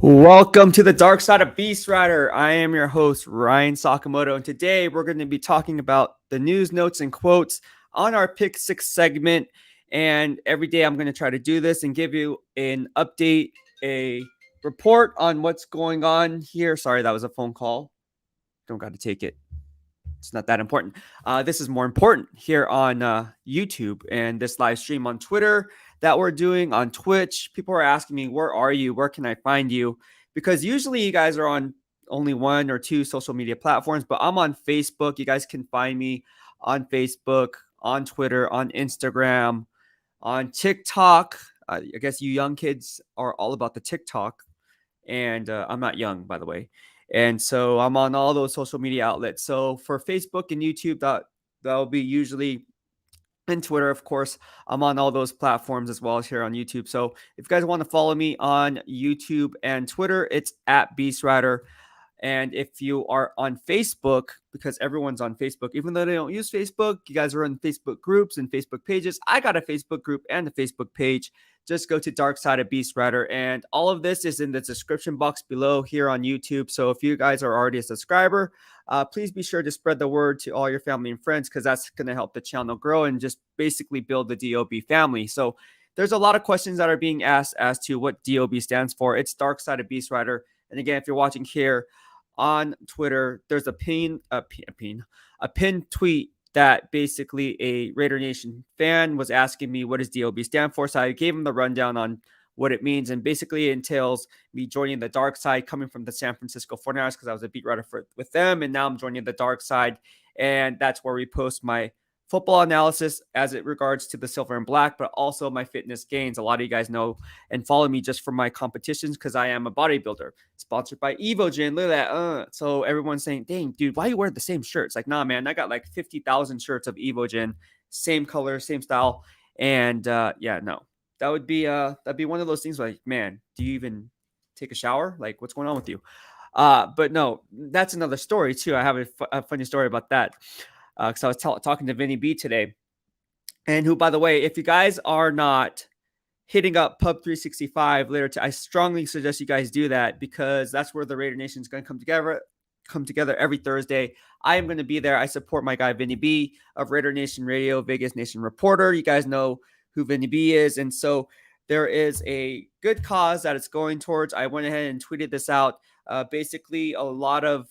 Welcome to the dark side of BEASTwriter. I am your host, Ryan Sakamoto, and today we're going to be talking about the news, notes, and quotes on our Pick 6 segment. And every day I'm going to try to do this and give you an update, a report on what's going on here. Sorry, that was a phone call. Don't got to take it. It's not that important. This is more important here on YouTube and this live stream on Twitter that we're doing on Twitch. People are asking me, where are you? Where can I find you? Because usually you guys are on only one or two social media platforms, but I'm on Facebook. You guys can find me on Facebook, on Twitter, on Instagram, on TikTok. I guess you young kids are all about the TikTok. And I'm not young, by the way. And so I'm on all those social media outlets. So for Facebook and YouTube, that'll be usually, and Twitter, of course, I'm on all those platforms as well as here on YouTube. So if you guys want to follow me on YouTube and Twitter, it's at BEASTwriter. And if you are on Facebook, because everyone's on Facebook, even though they don't use Facebook, you guys are in Facebook groups and Facebook pages. I got a Facebook group and a Facebook page. Just go to Dark Side of BEASTwriter. And all of this is in the description box below here on YouTube. So if you guys are already a subscriber, please be sure to spread the word to all your family and friends, because that's going to help the channel grow and just basically build the DOB family. So there's a lot of questions that are being asked as to what DOB stands for. It's Dark Side of BEASTwriter. And again, if you're watching here on Twitter, there's a pinned tweet that basically a Raider Nation fan was asking me, what does DOB stand for? So I gave him the rundown on what it means. And basically it entails me joining the dark side, coming from the San Francisco 49ers, because I was a beat writer with them. And now I'm joining the dark side. And that's where we post my football analysis as it regards to the silver and black, but also my fitness gains. A lot of you guys know and follow me just for my competitions, because I am a bodybuilder. Sponsored by EVOGEN. Look at that. So everyone's saying, dang, dude, why you wear the same shirts? Like, nah, man, I got like 50,000 shirts of EVOGEN, same color, same style. And yeah, no, that'd be one of those things like, man, do you even take a shower? Like, what's going on with you? But no, that's another story too. I have a funny story about that. Because I was talking to Vinny B today, and who, by the way, if you guys are not hitting up Pub 365 later, I strongly suggest you guys do that, because that's where the Raider Nation is going to come together every Thursday. I am going to be there. I support my guy Vinny B of Raider Nation Radio, Vegas Nation Reporter. You guys know who Vinny B is, and so there is a good cause that it's going towards. I went ahead and tweeted this out. Basically, a lot of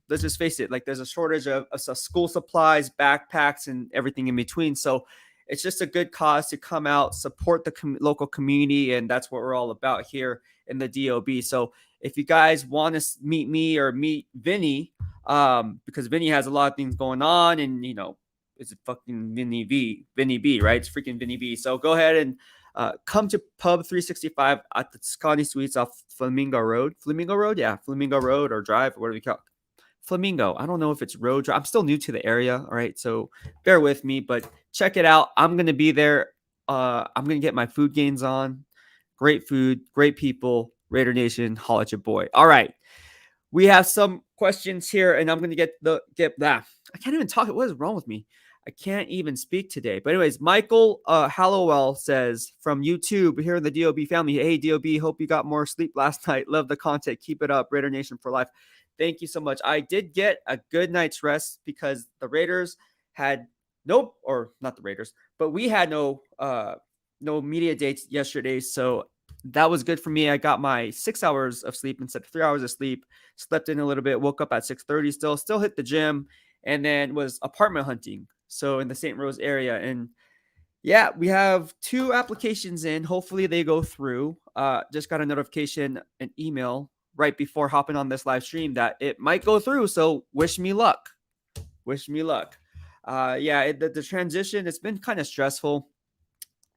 let's just face it, like there's a shortage of school supplies, backpacks, and everything in between. So it's just a good cause to come out, support the local community. And that's what we're all about here in the DOB. So if you guys want to meet me or meet Vinny, because Vinny has a lot of things going on, and, you know, it's fucking Vinny B, right? It's freaking Vinny B. So go ahead and come to Pub 365 at the Scotty Suites off Flamingo Road. Yeah, Flamingo Road or Drive, whatever you call it. Flamingo. I don't know if it's road. I'm still new to the area. All right. So bear with me, but check it out. I'm going to be there. I'm going to get my food gains on. Great food, great people. Raider Nation, holla at your boy. All right. We have some questions here, and I'm going to get that. I can't even talk. What is wrong with me? I can't even speak today. But anyways, Michael Hallowell says from YouTube here in the DOB family, hey, DOB, hope you got more sleep last night. Love the content. Keep it up. Raider Nation for life. Thank you so much. I did get a good night's rest, because the Raiders had not the Raiders, but we had no media dates yesterday. So that was good for me. I got my 6 hours of sleep instead of 3 hours of sleep, slept in a little bit, woke up at 6:30, still hit the gym, and then was apartment hunting. So in the St. Rose area. And yeah, we have 2 applications in. Hopefully they go through. Just got a notification, an email right before hopping on this live stream that it might go through. So wish me luck. Yeah, the transition, it's been kind of stressful.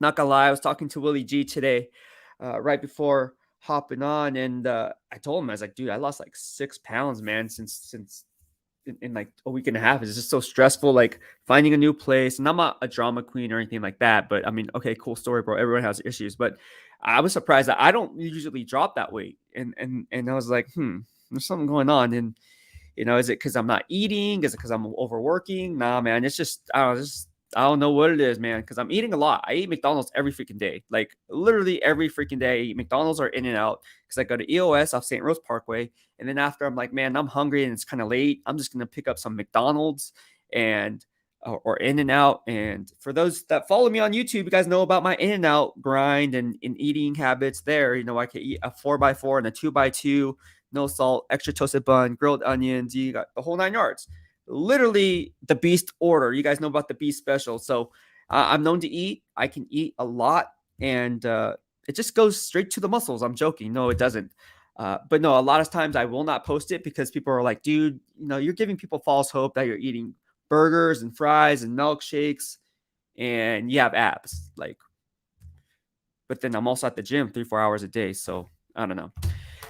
Not gonna lie, I was talking to Willie G today, right before hopping on, and I told him, I was like, dude, I lost like 6 pounds, man, since in like a week and a half. It's just so stressful, like finding a new place. And I'm not a drama queen or anything like that, but I mean, okay, cool story, bro. Everyone has issues, but I was surprised that I don't usually drop that weight. And I was like, there's something going on. And, you know, is it because I'm not eating? Is it because I'm overworking? Nah, man, it's just, I don't know, just I don't know what it is, man, because I'm eating a lot. I eat McDonald's every freaking day. Like literally every freaking day. I eat McDonald's or In-N-Out because I go to EOS off St. Rose Parkway. And then after I'm like, man, I'm hungry and it's kind of late. I'm just gonna pick up some McDonald's and or In-N-Out. And for those that follow me on YouTube, you guys know about my In-N-Out grind and eating habits there. You know, I can eat a 4x4 and a 2x2, no salt, extra toasted bun, grilled onions. You got the whole 9 yards. Literally the beast order. You guys know about the beast special. So I'm known to eat. I can eat a lot, and it just goes straight to the muscles. I'm joking. No, it doesn't. But no, a lot of times I will not post it because people are like, dude, you know, you're giving people false hope that you're eating burgers and fries and milkshakes and you have abs. Like, but then I'm also at the gym 3-4 hours a day. So I don't know.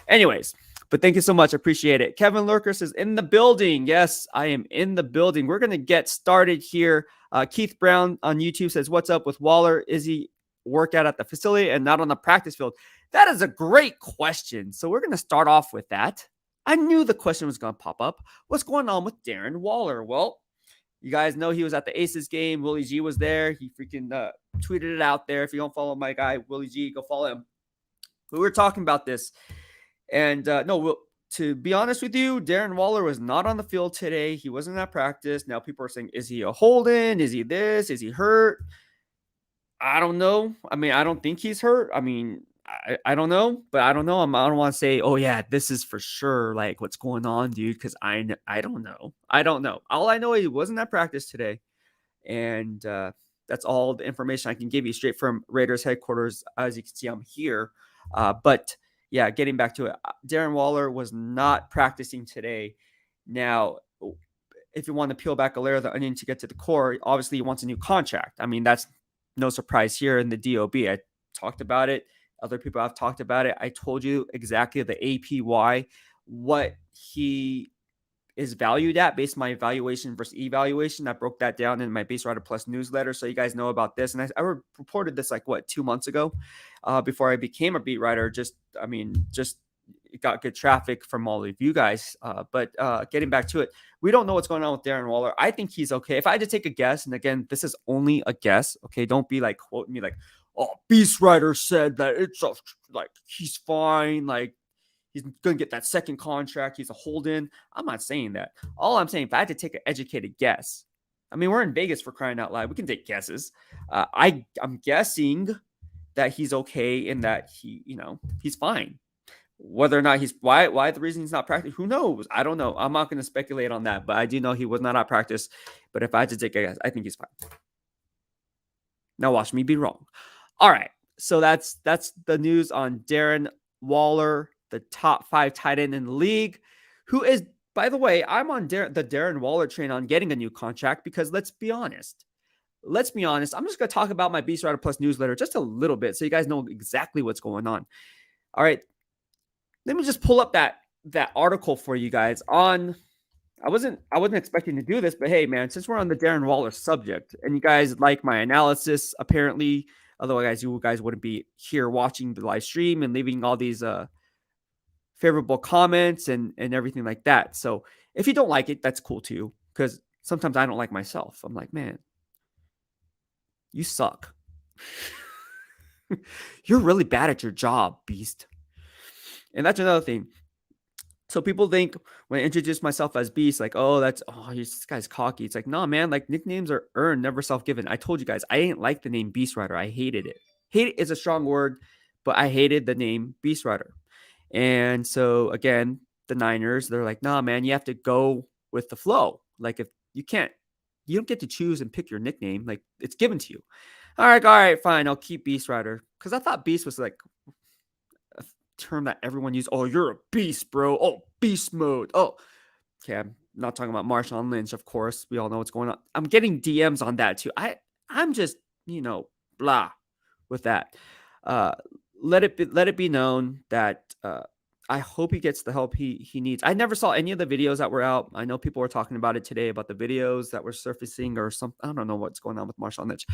Anyways, but thank you so much. Appreciate it. Kevin Lurkers is in the building. Yes, I am in the building. We're going to get started here. Keith Brown on YouTube says, what's up with Waller? Is he workout at the facility and not on the practice field? That is a great question. So we're going to start off with that. I knew the question was going to pop up. What's going on with Darren Waller? Well, you guys know he was at the Aces game. Willie G was there. He freaking tweeted it out there. If you don't follow my guy, Willie G, go follow him. We were talking about this. And no, to be honest with you, Darren Waller was not on the field today. He wasn't at practice. Now people are saying, is he a hold-in? Is he this? Is he hurt? I don't know. I mean, I don't think he's hurt. I mean, I don't know, but I don't know. I don't want to say, oh yeah, this is for sure. Like what's going on, dude? Because I don't know. I don't know. All I know, he wasn't at practice today, and that's all the information I can give you straight from Raiders headquarters. As you can see, I'm here, but yeah, getting back to it, Darren Waller was not practicing today. Now, if you want to peel back a layer of the onion to get to the core, obviously he wants a new contract. I mean, that's no surprise here in the DOB. I talked about it. Other people have talked about it. I told you exactly the APY, what he is valued at based on my evaluation versus evaluation. I broke that down in my BEASTwriter Plus newsletter, so you guys know about this. And I reported this like 2 months ago, before I became a beat writer. Just it got good traffic from all of you guys. But getting back to it, we don't know what's going on with Darren Waller. I think he's okay. If I had to take a guess, and again, this is only a guess. Okay, don't be like quoting me like, "Oh, BEASTwriter said that it's like he's fine." Like, he's going to get that second contract. He's a hold-in. I'm not saying that. All I'm saying, if I had to take an educated guess, I mean, we're in Vegas for crying out loud. We can take guesses. I'm guessing that he's okay and that he's fine. Whether or not why the reason he's not practicing, who knows? I don't know. I'm not going to speculate on that, but I do know he was not at practice. But if I had to take a guess, I think he's fine. Now watch me be wrong. All right. So that's the news on Darren Waller, the top 5 tight end in the league, who is, by the way, I'm on the Darren Waller train on getting a new contract because let's be honest. I'm just going to talk about my BEASTwriter Plus newsletter just a little bit so you guys know exactly what's going on. All right. Let me just pull up that article for you guys on. I wasn't expecting to do this, but hey, man, since we're on the Darren Waller subject and you guys like my analysis, apparently, otherwise you guys wouldn't be here watching the live stream and leaving all these favorable comments and everything like that. So if you don't like it, that's cool too, because sometimes I don't like myself. I'm like, man, you suck. You're really bad at your job, Beast. And that's another thing. So people think when I introduce myself as Beast, like, oh, this guy's cocky. It's like, no, man, like nicknames are earned, never self-given. I told you guys, I didn't like the name BEASTwriter. I hated it. Hate is a strong word, but I hated the name BEASTwriter. And so again, the Niners, they're like, nah, man, you have to go with the flow. Like if you don't get to choose and pick your nickname. Like it's given to you. All right, fine. I'll keep BEASTwriter. Because I thought Beast was like a term that everyone used. Oh, you're a beast, bro. Oh, beast mode. Oh, okay. I'm not talking about Marshawn Lynch, of course. We all know what's going on. I'm getting DMs on that too. I'm just, blah with that. Let it be known that I hope he gets the help he needs. I never saw any of the videos that were out. I know people were talking about it today about the videos that were surfacing or something. I don't know what's going on with Marshawn Lynch.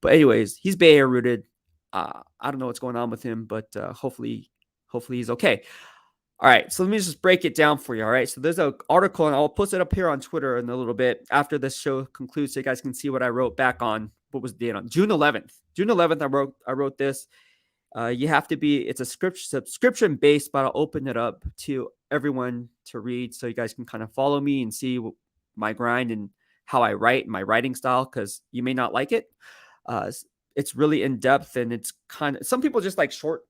But anyways, he's Bay Area rooted. I don't know what's going on with him, but hopefully he's okay. All right, so let me just break it down for you. All right, so there's an article, and I'll post it up here on Twitter in a little bit after this show concludes, so you guys can see what I wrote back on what was the date on June 11th. June 11th, I wrote this. You have to be. It's a subscription based, but I'll open it up to everyone to read, so you guys can kind of follow me and see my grind and how I write, my writing style, because you may not like it. Uh, it's really in depth, and it's kind of, some people just like short,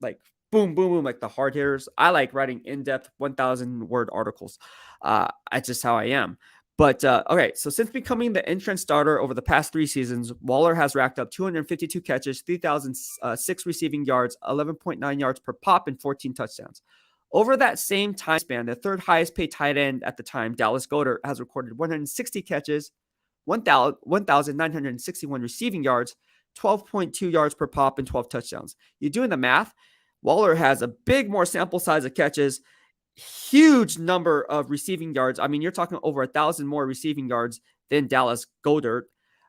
like boom, boom, boom, like the hard hitters. I like writing in depth 1,000 word articles. That's just how I am. But okay, so since becoming the entrance starter over the past 3 seasons, Waller has racked up 252 catches, 3,006 receiving yards, 11.9 yards per pop, and 14 touchdowns. Over that same time span, the third highest paid tight end at the time, Dallas Goedert, has recorded 160 catches, 1,961 receiving yards, 12.2 yards per pop, and 12 touchdowns. You're doing the math. Waller has a big more sample size of catches, huge number of receiving yards. I mean, you're talking over 1,000 more receiving yards than Dallas Goedert,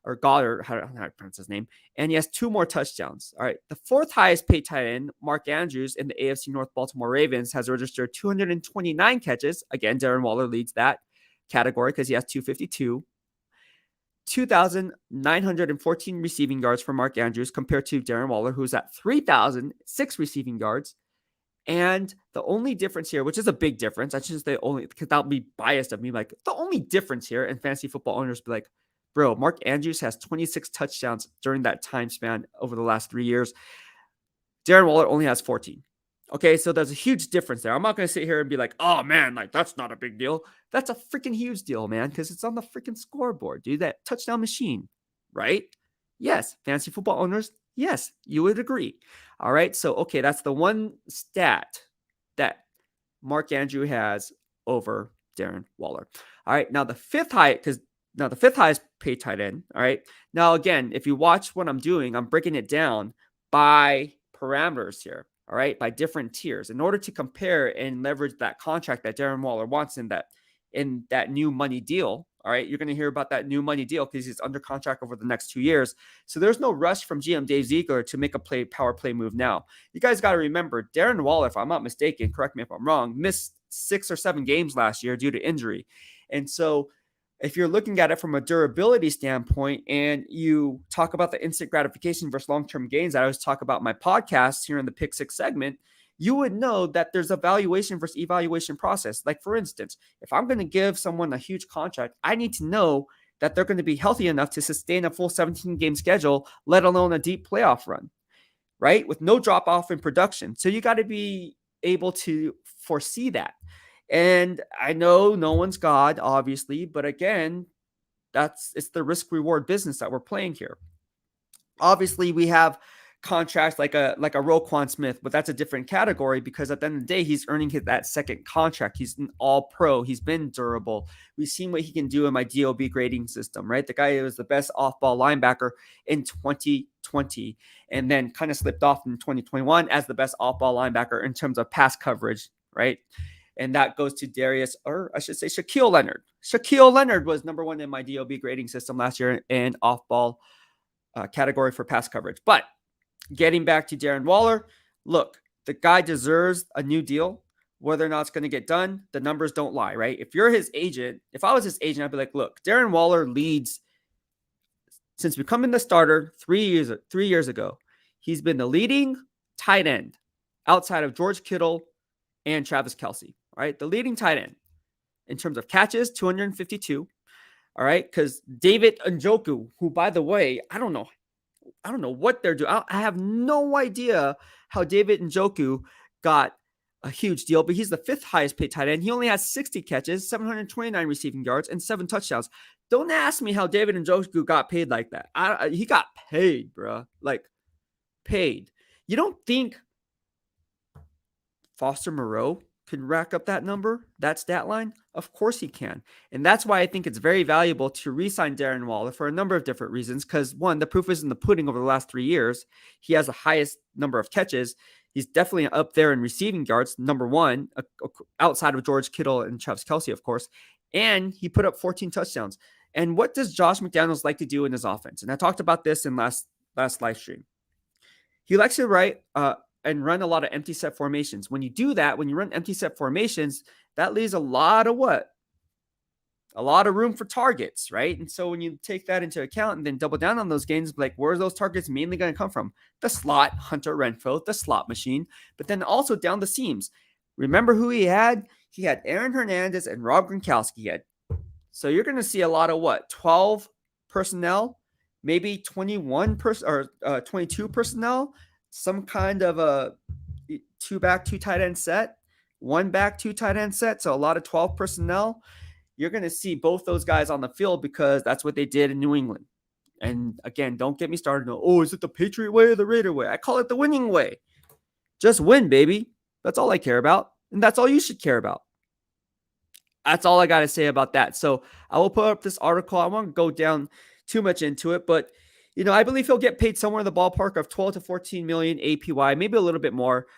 or Goddard, how do I pronounce his name? And he has 2 more touchdowns. All right. The 4th highest paid tight end, Mark Andrews, in the AFC North Baltimore Ravens, has registered 229 catches. Again, Darren Waller leads that category because he has 252. 2,914 receiving yards for Mark Andrews compared to Darren Waller, who's at 3,006 receiving yards. And the only difference here, which is a big difference, I should say only, because that'll be biased of me, like the only difference here, and fantasy football owners be like, bro, Mark Andrews has 26 touchdowns during that time span over the last 3 years. Darren Waller only has 14. Okay, so there's a huge difference there. I'm not going to sit here and be like, oh man, like that's not a big deal. That's a freaking huge deal, man, because it's on the freaking scoreboard, dude. That touchdown machine, right? Yes, fantasy football owners, yes, you would agree. All right, so okay, that's the one stat that Mark Andrew has over Darren Waller. All right, now the fifth highest paid tight end. All right, now again, if you watch what I'm doing, I'm breaking it down by parameters here. All right, by different tiers, in order to compare and leverage that contract that Darren Waller wants in that new money deal. All right, you're going to hear about that new money deal because he's under contract over the next 2 years. So there's no rush from GM Dave Ziegler to make a power play move now. You guys got to remember, Darren Waller, if I'm not mistaken, correct me if I'm wrong, missed 6 or 7 games last year due to injury. And so if you're looking at it from a durability standpoint and you talk about the instant gratification versus long-term gains that I always talk about in my podcast here in the Pick 6 segment, you would know that there's a valuation versus evaluation process. Like, for instance, if I'm going to give someone a huge contract, I need to know that they're going to be healthy enough to sustain a full 17-game schedule, let alone a deep playoff run, right? With no drop-off in production. So you got to be able to foresee that. And I know no one's God, obviously, but again, it's the risk-reward business that we're playing here. Obviously, we have contracts like a Roquan Smith, but that's a different category because at the end of the day, he's earning that second contract. He's an all-pro. He's been durable. We've seen what he can do in my DOB grading system, right? The guy was the best off-ball linebacker in 2020 and then kind of slipped off in 2021 as the best off-ball linebacker in terms of pass coverage, right? And that goes to Shaquille Leonard. Shaquille Leonard was number 1 in my DOB grading system last year in off-ball category for pass coverage. But getting back to Darren Waller, look, the guy deserves a new deal. Whether or not it's going to get done, the numbers don't lie, right? If you're his agent, if I was his agent, I'd be like, look, Darren Waller leads since becoming the starter 3 years ago. He's been the leading tight end outside of George Kittle and Travis Kelce. All right, the leading tight end in terms of catches, 252. All right, because David Njoku, who, by the way, I don't know what they're doing. I have no idea how David Njoku got a huge deal, but he's the 5th highest paid tight end. He only has 60 catches, 729 receiving yards, and 7 touchdowns. Don't ask me how David Njoku got paid like that. He got paid, bro. Like, paid. You don't think Foster Moreau can rack up that number, that stat line? Of course he can. And that's why I think it's very valuable to re-sign Darren Waller for a number of different reasons. Because one, the proof is in the pudding over the last 3 years. He has the highest number of catches. He's definitely up there in receiving yards, number 1, outside of George Kittle and Travis Kelce, of course. And he put up 14 touchdowns. And what does Josh McDaniels like to do in his offense? And I talked about this in last live stream. He likes to and run a lot of empty set formations. When you do that, when you run empty set formations, that leaves a lot of what? A lot of room for targets, right? And so when you take that into account and then double down on those gains, like where are those targets mainly going to come from? The slot, Hunter Renfro, the slot machine, but then also down the seams. Remember who he had? He had Aaron Hernandez and Rob Gronkowski. So you're going to see a lot of what? 12 personnel, maybe 21 or 22 personnel, some kind of a 2 back, 2 tight end set, 1 back, 2 tight end set. So a lot of 12 personnel. You're going to see both those guys on the field because that's what they did in New England. And again, don't get me started. Oh, is it the Patriot way or the Raider way? I call it the winning way. Just win, baby. That's all I care about. And that's all you should care about. That's all I got to say about that. So I will put up this article. I won't go down too much into it, but I believe he'll get paid somewhere in the ballpark of 12 to 14 million APY, maybe a little bit more.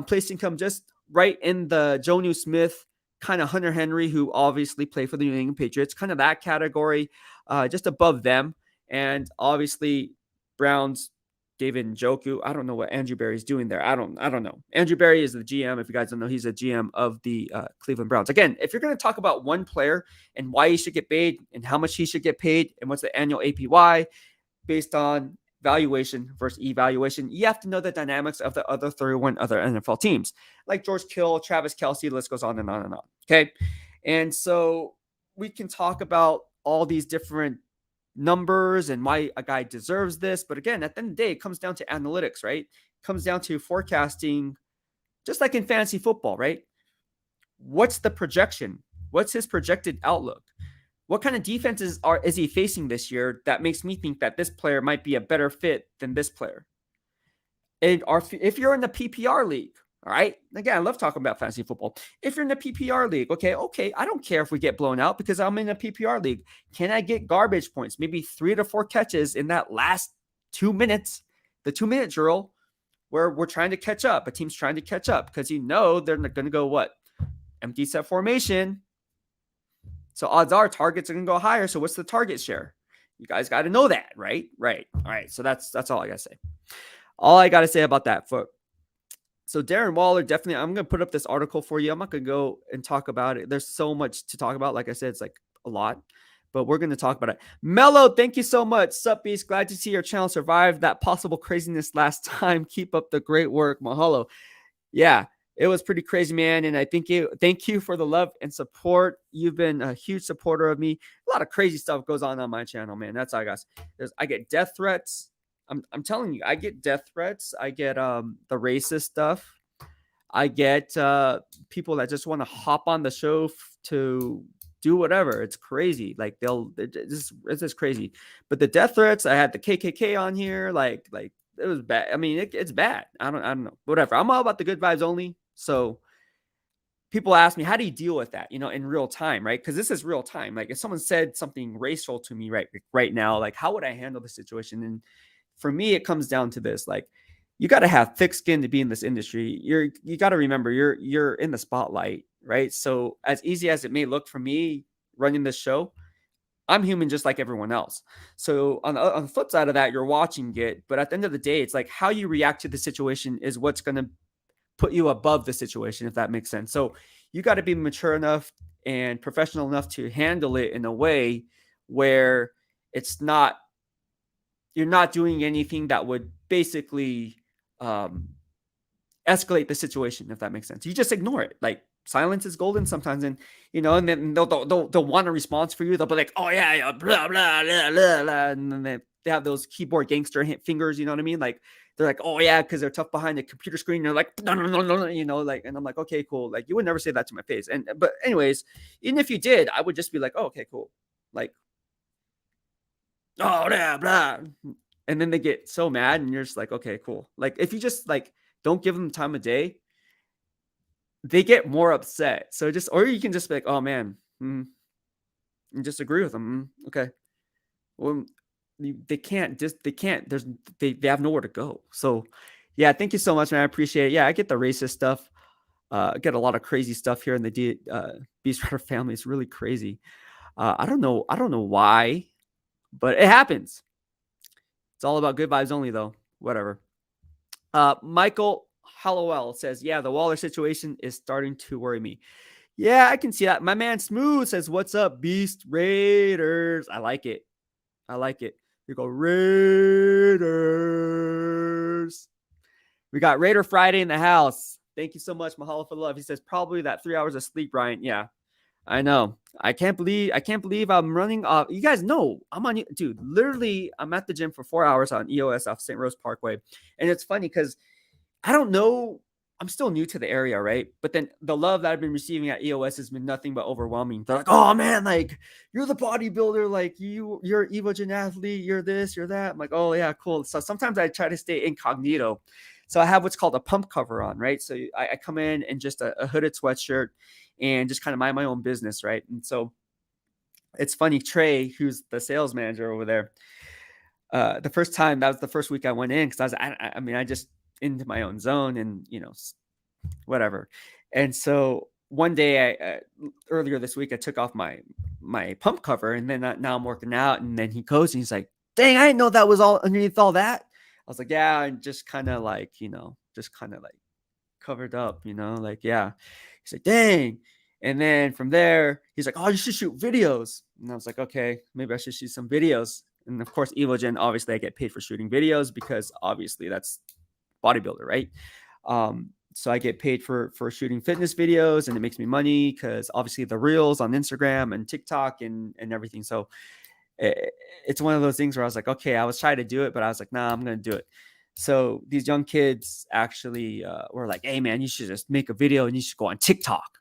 Place income just right in the Jonnu Smith, kind of Hunter Henry, who obviously played for the New England Patriots, kind of that category, just above them. And obviously Browns, David Njoku. I don't know what Andrew Berry's doing there. I don't know. Andrew Berry is the GM. If you guys don't know, he's a GM of the Cleveland Browns. Again, if you're going to talk about one player and why he should get paid and how much he should get paid and what's the annual APY based on valuation versus evaluation, you have to know the dynamics of the other 31 other NFL teams, like George Kittle, Travis Kelce, the list goes on and on and on. Okay. And so we can talk about all these different numbers and why a guy deserves this. But again, at the end of the day, it comes down to analytics, right? It comes down to forecasting, just like in fantasy football, right? What's the projection? What's his projected outlook? What kind of defenses is he facing this year that makes me think that this player might be a better fit than this player? And if you're in the PPR league, all right. Again, I love talking about fantasy football. If you're in the PPR league, okay, I don't care if we get blown out because I'm in a PPR league. Can I get garbage points? Maybe 3 to 4 catches in that last 2 minutes, the 2-minute drill, where we're trying to catch up. A team's trying to catch up because they're going to go what? Empty set formation. So odds are targets are going to go higher. So what's the target share? You guys got to know that, right? Right. All right. So that's all I got to say. All I got to say about that. So Darren Waller, definitely, I'm going to put up this article for you. I'm not going to go and talk about it. There's so much to talk about. Like I said, it's like a lot, but we're going to talk about it. Mello, thank you so much. Sup, Beast. Glad to see your channel survive that possible craziness last time. Keep up the great work. Mahalo. Yeah, it was pretty crazy, man. And I thank you for the love and support. You've been a huge supporter of me. A lot of crazy stuff goes on my channel, man. That's all I got. I get death threats. I'm telling you, I get death threats. I get the racist stuff. I get people that just want to hop on the show to do whatever. It's crazy. Like it's just crazy. But the death threats, I had the KKK on here. Like it was bad. I mean, it's bad. I don't know. Whatever. I'm all about the good vibes only. So people ask me, how do you deal with that? In real time, right? Because this is real time. Like if someone said something racial to me right now, like how would I handle the situation? And for me, it comes down to this: like, you got to have thick skin to be in this industry. You got to remember you're in the spotlight, right? So as easy as it may look for me running this show, I'm human just like everyone else. So on the flip side of that, you're watching it, but at the end of the day, it's like how you react to the situation is what's going to put you above the situation, if that makes sense. So you got to be mature enough and professional enough to handle it in a way where it's not. You're not doing anything that would basically escalate the situation, if that makes sense. You just ignore it. Like silence is golden sometimes, and and then they'll want a response for you. They'll be like, "Oh yeah, blah blah blah blah," blah. And then they have those keyboard gangster fingers. You know what I mean? Like they're like, "Oh yeah," because they're tough behind the computer screen. They're like, "No, like, and I'm like, "Okay, cool." Like you would never say that to my face. But anyways, even if you did, I would just be like, "Oh, okay, cool." Like, oh yeah, blah. And then they get so mad and you're just like, okay, cool. Like if you just like don't give them time of day, they get more upset. So or you can just be like, oh man, and just agree with them. Okay. Well, they can't, they have nowhere to go. So yeah, thank you so much, man. I appreciate it. Yeah, I get the racist stuff. I get a lot of crazy stuff here in the BEASTwriter family. It's really crazy. I don't know why, but it happens. It's all about good vibes only, though. Whatever. Michael Hallowell says, yeah, the Waller situation is starting to worry me. Yeah, I can see that. My man Smooth says, what's up, Beast Raiders? I like it. I like it. We go Raiders. We got Raider Friday in the house. Thank you so much, Mahalo for the love. He says, probably that 3 hours of sleep, Ryan. Yeah, I know. I can't believe I'm running off. You guys know I'm on, dude. Literally, I'm at the gym for 4 hours on EOS off St. Rose Parkway, and it's funny because I don't know. I'm still new to the area, right? But then the love that I've been receiving at EOS has been nothing but overwhelming. They're like, "Oh man, like you're the bodybuilder, like you're an EVOGEN athlete, you're this, you're that." I'm like, "Oh yeah, cool." So sometimes I try to stay incognito. So I have what's called a pump cover on, right? So I come in just a hooded sweatshirt and just kind of mind my own business, right? And so it's funny, Trey, who's the sales manager over there, the first time, that was the first week I went in, because I mean, I just into my own zone and, whatever. And so one day, earlier this week, I took off my pump cover, and then now I'm working out. And then he goes and he's like, dang, I didn't know that was all underneath all that. I was like, yeah, and just kind of like, covered up, like, yeah. He's like, dang. And then from there, he's like, oh, you should shoot videos. And I was like, okay, maybe I should shoot some videos. And of course, EVOGEN, obviously, I get paid for shooting videos because obviously that's bodybuilder, right? So I get paid for shooting fitness videos, and it makes me money because obviously the reels on Instagram and TikTok and everything. So it's one of those things where I was like, okay, I was trying to do it, but I was like, nah, I'm going to do it. So these young kids actually were like, hey, man, you should just make a video and you should go on TikTok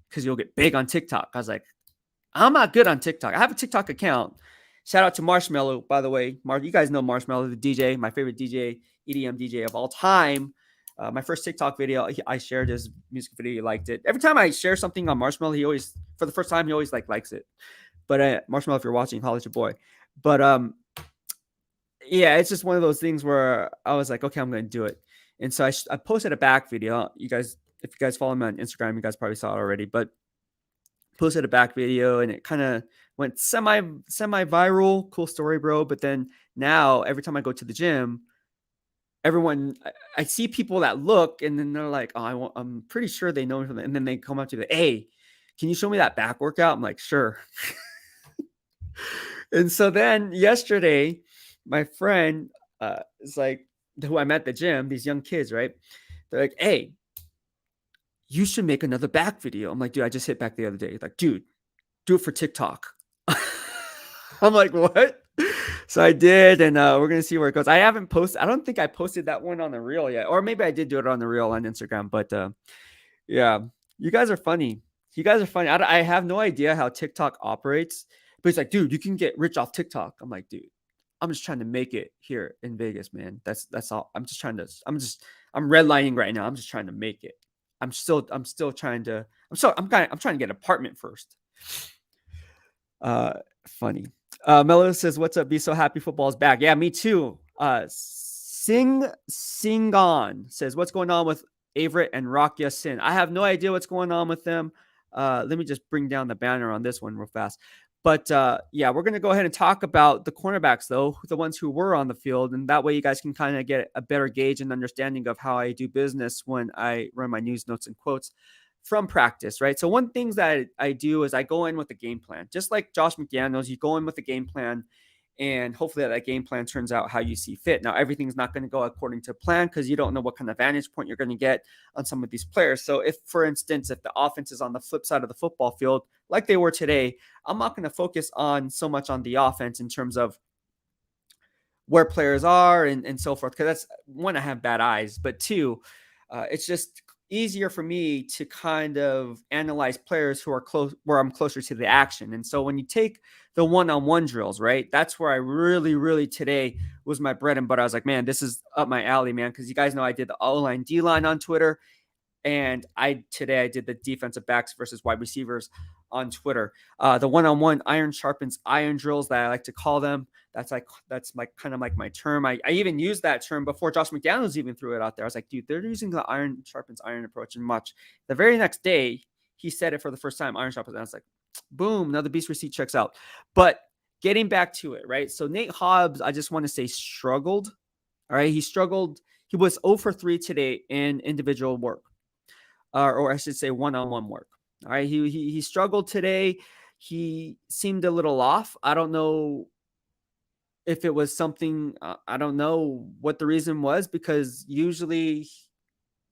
because you'll get big on TikTok. I was like, I'm not good on TikTok. I have a TikTok account. Shout out to Marshmello, by the way. You guys know Marshmello, the DJ, my favorite DJ, EDM DJ of all time. My first TikTok video, I shared his music video. He liked it. Every time I share something on Marshmello, he always, for the first time, he always likes it. But Marshmello, if you're watching, holla at your boy. But yeah, it's just one of those things where I was like, okay, I'm going to do it. And so I posted a back video. You guys, if you guys follow me on Instagram, you guys probably saw it already. But posted a back video, and it kind of went semi viral. Cool story, bro. But then now every time I go to the gym, I see people that look, and then they're like, oh, I'm pretty sure they know me from that. And then they come up to me, hey, can you show me that back workout? I'm like, sure. And so then yesterday, my friend is like, who I met at the gym, these young kids, right? They're like, hey, you should make another back video. I'm like, dude, I just hit back the other day. Like, dude, do it for TikTok. I'm like, what? So I did, and we're gonna see where it goes. I haven't posted. I don't think I posted that one on the reel yet, or maybe I did do it on the reel on Instagram. But yeah, you guys are funny. You guys are funny. I have no idea how TikTok operates, but it's like, dude, you can get rich off TikTok. I'm like, dude, I'm just trying to make it here in Vegas, man. That's all. I'm redlining right now. I'm just trying to make it. I'm still trying to. I'm trying to get an apartment first. Funny. Mello says, what's up? Be so happy football's back. Yeah, me too. Singon says, what's going on with Averett and Rock Sin? I have no idea what's going on with them. Let me just bring down the banner on this one real fast. But yeah, we're going to go ahead and talk about the cornerbacks, though, the ones who were on the field. And that way you guys can kind of get a better gauge and understanding of how I do business when I run my news, notes, and quotes from practice, right? So one thing that I do is I go in with a game plan. Just like Josh McDaniels, you go in with a game plan, and hopefully that game plan turns out how you see fit. Now, everything's not going to go according to plan because you don't know what kind of vantage point you're going to get on some of these players. So if, for instance, if the offense is on the flip side of the football field, like they were today, I'm not going to focus on so much on the offense in terms of where players are and so forth. Because that's, one, I have bad eyes, but two, it's just easier for me to kind of analyze players who are close, where I'm closer to the action. And so when you take the one-on-one drills, right, that's where I really today was my bread and butter. I was like, man, this is up my alley, man. Because you guys know I did the O-line, D-line on Twitter. And today I did the defensive backs versus wide receivers on Twitter. The one-on-one iron sharpens iron drills that I like to call them. That's kind of like my term. I even used that term before Josh McDaniels even threw it out there. I was like, dude, they're using the iron sharpens iron approach and much. The very next day, he said it for the first time, iron sharpens. And I was like, boom, another beast receipt checks out. But getting back to it, right? So Nate Hobbs, I just want to say struggled. All right. He struggled He was 0 for 3 today in individual work, or I should say one-on-one work. All right, he struggled today. He seemed a little off. I don't know if it was something. I don't know what the reason was, because usually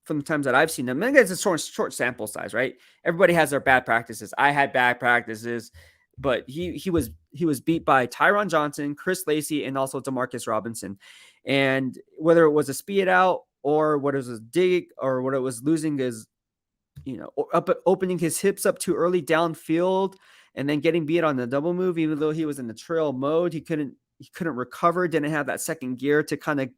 from the times that I've seen him, and it's a short sample size, right? Everybody has their bad practices. I had bad practices, but he was beat by Tyron Johnson, Chris Lacey, and also Demarcus Robinson. And whether it was a speed out or what it was a dig or what it was losing is, opening his hips up too early downfield and then getting beat on the double move, even though he was in the trail mode, he couldn't recover, didn't have that second gear to kind of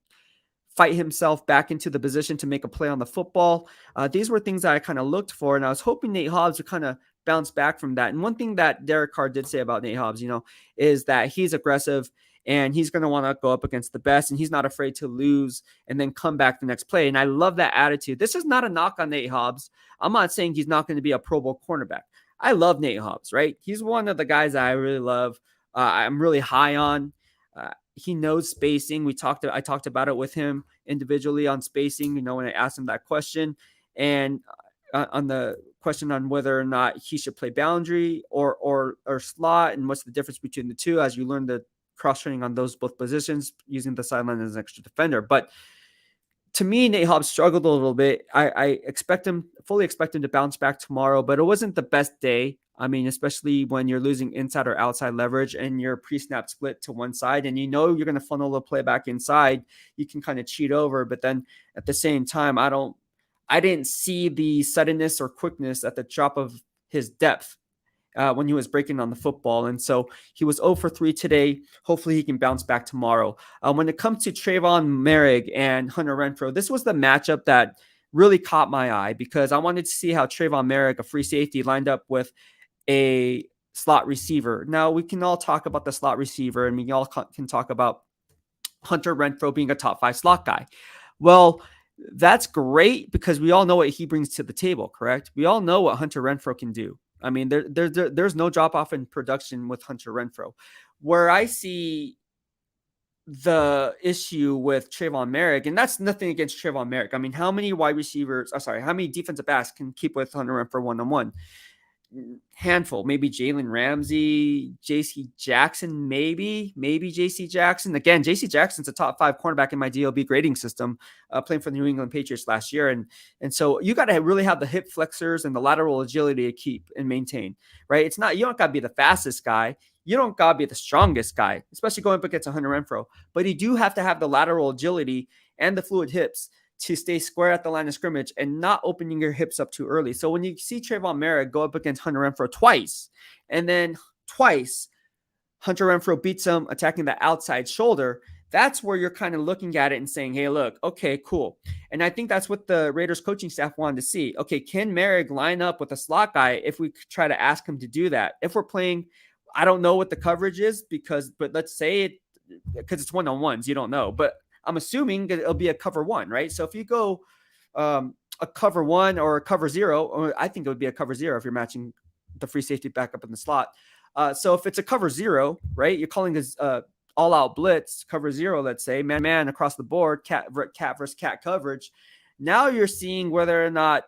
fight himself back into the position to make a play on the football. These were things that I kind of looked for, and I was hoping Nate Hobbs would kind of bounce back from that. And one thing that Derek Carr did say about Nate Hobbs, is that he's aggressive and he's going to want to go up against the best, and he's not afraid to lose and then come back the next play. And I love that attitude. This is not a knock on Nate Hobbs. I'm not saying he's not going to be a Pro Bowl cornerback. I love Nate Hobbs, right? He's one of the guys that I really love. I'm really high on. He knows spacing. I talked about it with him individually on spacing, when I asked him that question, and on the question on whether or not he should play boundary or slot, and what's the difference between the two as you learn the cross training on those both positions using the sideline as an extra defender. But to me, Nate Hobbs struggled a little bit. I fully expect him to bounce back tomorrow, but it wasn't the best day. I mean, especially when you're losing inside or outside leverage and your pre-snap split to one side, and you're going to funnel the play back inside, you can kind of cheat over. But then at the same time, I didn't see the suddenness or quickness at the drop of his depth when he was breaking on the football. And so he was 0 for 3 today. Hopefully he can bounce back tomorrow. When it comes to Trayvon, Marig, and Hunter Renfro, this was the matchup that really caught my eye, because I wanted to see how Trayvon Marig, a free safety, lined up with a slot receiver. Now, we can all talk about the slot receiver, and we all can talk about Hunter Renfro being a top 5 slot guy. Well, that's great, because we all know what he brings to the table, correct? We all know what Hunter Renfro can do. I mean, there's no drop off in production with Hunter Renfro. Where I see the issue with Trayvon Marig, and that's nothing against Trayvon Marig. I mean, how many defensive backs can keep with Hunter Renfro one-on-one? Handful, maybe Jalen Ramsey, JC Jackson, maybe JC Jackson. Again, JC Jackson's a top 5 cornerback in my DLB grading system, playing for the New England Patriots last year. And so you got to really have the hip flexors and the lateral agility to keep and maintain, right? You don't got to be the fastest guy. You don't got to be the strongest guy, especially going up against a Hunter Renfro. But you do have to have the lateral agility and the fluid hips to stay square at the line of scrimmage and not opening your hips up too early. So when you see Trayvon Marig go up against Hunter Renfro twice, and then twice Hunter Renfro beats him attacking the outside shoulder, that's where you're kind of looking at it and saying, hey, look, okay, cool. And I think that's what the Raiders coaching staff wanted to see. Okay, can Marig line up with a slot guy if we try to ask him to do that? If we're playing, I don't know what the coverage is, but let's say it, because it's one-on-ones, you don't know. But I'm assuming it'll be a cover 1, right? So if you go a cover 1 or a cover 0, or I think it would be a cover 0 if you're matching the free safety back up in the slot. So if it's a cover 0, right, you're calling this all-out blitz, cover 0, let's say, man across the board, cat versus cat coverage. Now you're seeing whether or not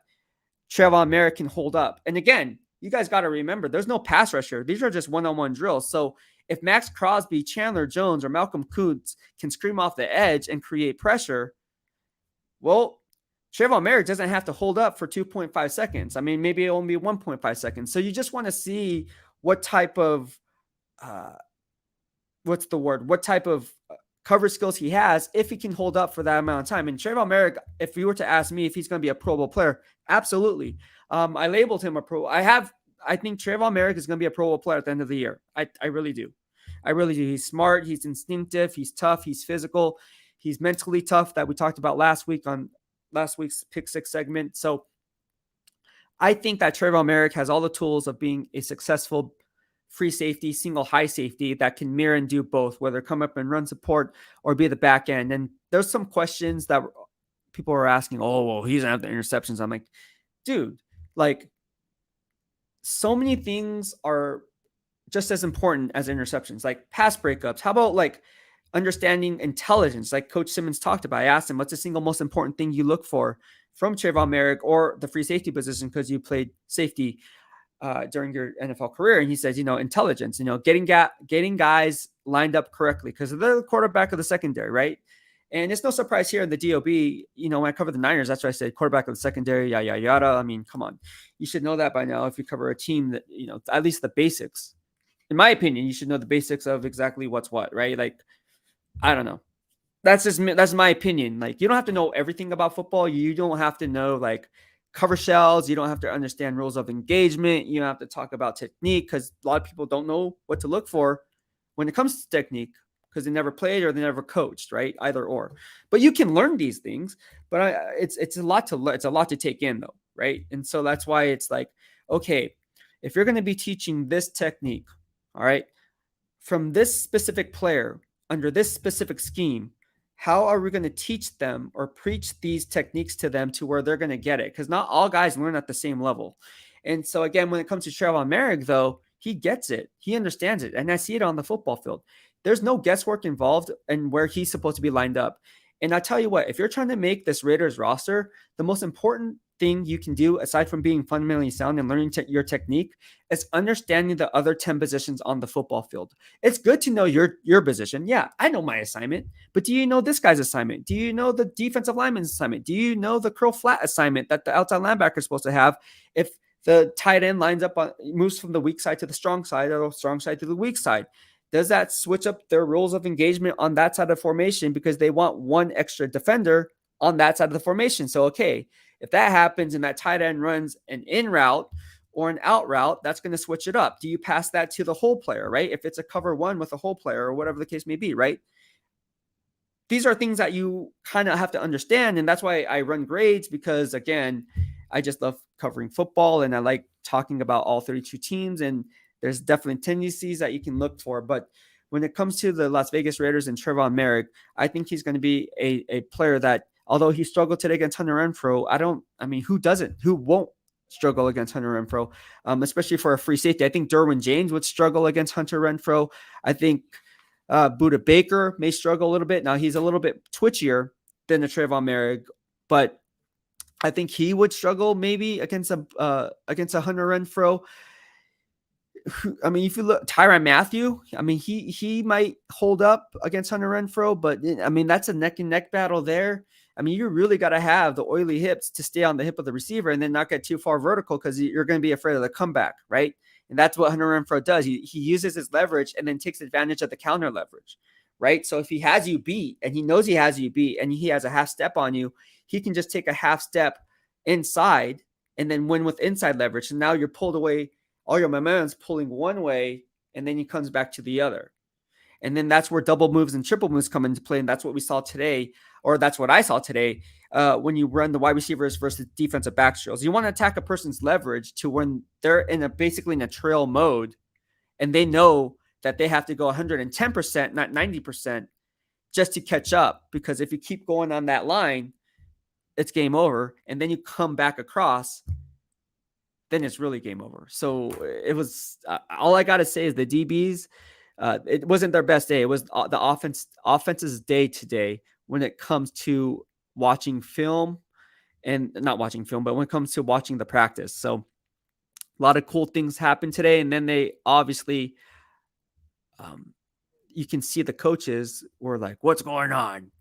Trayvon Marig can hold up. And again, you guys got to remember, there's no pass rusher. These are just one-on-one drills. So if Max Crosby, Chandler Jones, or Malcolm Kuntz can scream off the edge and create pressure, well, Trayvon Marig doesn't have to hold up for 2.5 seconds. I mean, maybe it'll only be 1.5 seconds. So you just want to see what type of, what type of coverage skills he has if he can hold up for that amount of time. And Trayvon Marig, if you were to ask me if he's going to be a Pro Bowl player, absolutely. I labeled him a pro. I think Trayvon Marig is going to be a Pro Bowl player at the end of the year. I really do. He's smart. He's instinctive. He's tough. He's physical. He's mentally tough, that we talked about last week on last week's Pick 6 segment. So I think that Trayvon Marig has all the tools of being a successful free safety, single high safety that can mirror and do both, whether come up and run support or be the back end. And there's some questions that people are asking, oh, well, he doesn't have the interceptions. I'm like, dude, so many things are just as important as interceptions, like pass breakups. How about understanding intelligence, like Coach Simmons talked about. I asked him, what's the single most important thing you look for from Trayvon Marig or the free safety position, because you played safety during your NFL career? And he says, intelligence, getting guys lined up correctly, because they're the quarterback of the secondary, right? And it's no surprise here in the DOB, when I cover the Niners, that's what I said, quarterback of the secondary, yada, yada, yada. I mean, come on. You should know that by now if you cover a team that, at least the basics. In my opinion, you should know the basics of exactly what's what, right? Like, I don't know. That's my opinion. Like, you don't have to know everything about football. You don't have to know like cover shells. You don't have to understand rules of engagement. You don't have to talk about technique, because a lot of people don't know what to look for when it comes to technique, because they never played or they never coached, right? Either or. But you can learn these things. But it's a lot to learn. It's a lot to take in, though, right? And so that's why it's like, okay, if you're going to be teaching this technique, all right, from this specific player under this specific scheme, how are we going to teach them or preach these techniques to them to where they're going to get it? Because not all guys learn at the same level. And so, again, when it comes to Trayvon Marig, though, he gets it. He understands it. And I see it on the football field. There's no guesswork involved in where he's supposed to be lined up. And I tell you what, if you're trying to make this Raiders roster, the most important thing you can do, aside from being fundamentally sound and learning your technique, is understanding the other 10 positions on the football field. It's good to know your position. Yeah, I know my assignment, but do you know this guy's assignment? Do you know the defensive lineman's assignment? Do you know the curl flat assignment that the outside linebacker is supposed to have if the tight end lines up moves from the weak side to the strong side, or the strong side to the weak side? Does that switch up their rules of engagement on that side of the formation because they want one extra defender on that side of the formation? So, okay, if that happens and that tight end runs an in route or an out route, that's going to switch it up. Do you pass that to the hole player, right? If it's a cover one with a hole player or whatever the case may be, right? These are things that you kind of have to understand. And that's why I run grades, because, again, I just love covering football and I like talking about all 32 teams. And there's definitely tendencies that you can look for. But when it comes to the Las Vegas Raiders and Trayvon Marig, I think he's going to be a player that, although he struggled today against Hunter Renfro, who doesn't? Who won't struggle against Hunter Renfro, especially for a free safety? I think Derwin James would struggle against Hunter Renfro. I think Budda Baker may struggle a little bit. Now, he's a little bit twitchier than the Trayvon Marig, but I think he would struggle maybe against a Hunter Renfro. If you look, Tyrann Mathieu, he might hold up against Hunter Renfro, but that's a neck and neck battle there. You really got to have the oily hips to stay on the hip of the receiver and then not get too far vertical, because you're going to be afraid of the comeback, right? And that's what Hunter Renfro does. He uses his leverage and then takes advantage of the counter leverage, right? So if he has you beat and he knows he has you beat and he has a half step on you, he can just take a half step inside and then win with inside leverage. And now you're pulled away. All your momentum's pulling one way, and then he comes back to the other. And then that's where double moves and triple moves come into play. And that's what we saw today, or that's what I saw today, when you run the wide receivers versus defensive back drills. You want to attack a person's leverage to when they're basically in a trail mode, and they know that they have to go 110%, not 90%, just to catch up. Because if you keep going on that line, it's game over. And then you come back across, then it's really game over. So it was all I got to say is the DBs, it wasn't their best day. It was the offense's day today when it comes to watching film, and not watching film, but when it comes to watching the practice. So a lot of cool things happened today. And then they obviously, you can see the coaches were like, what's going on?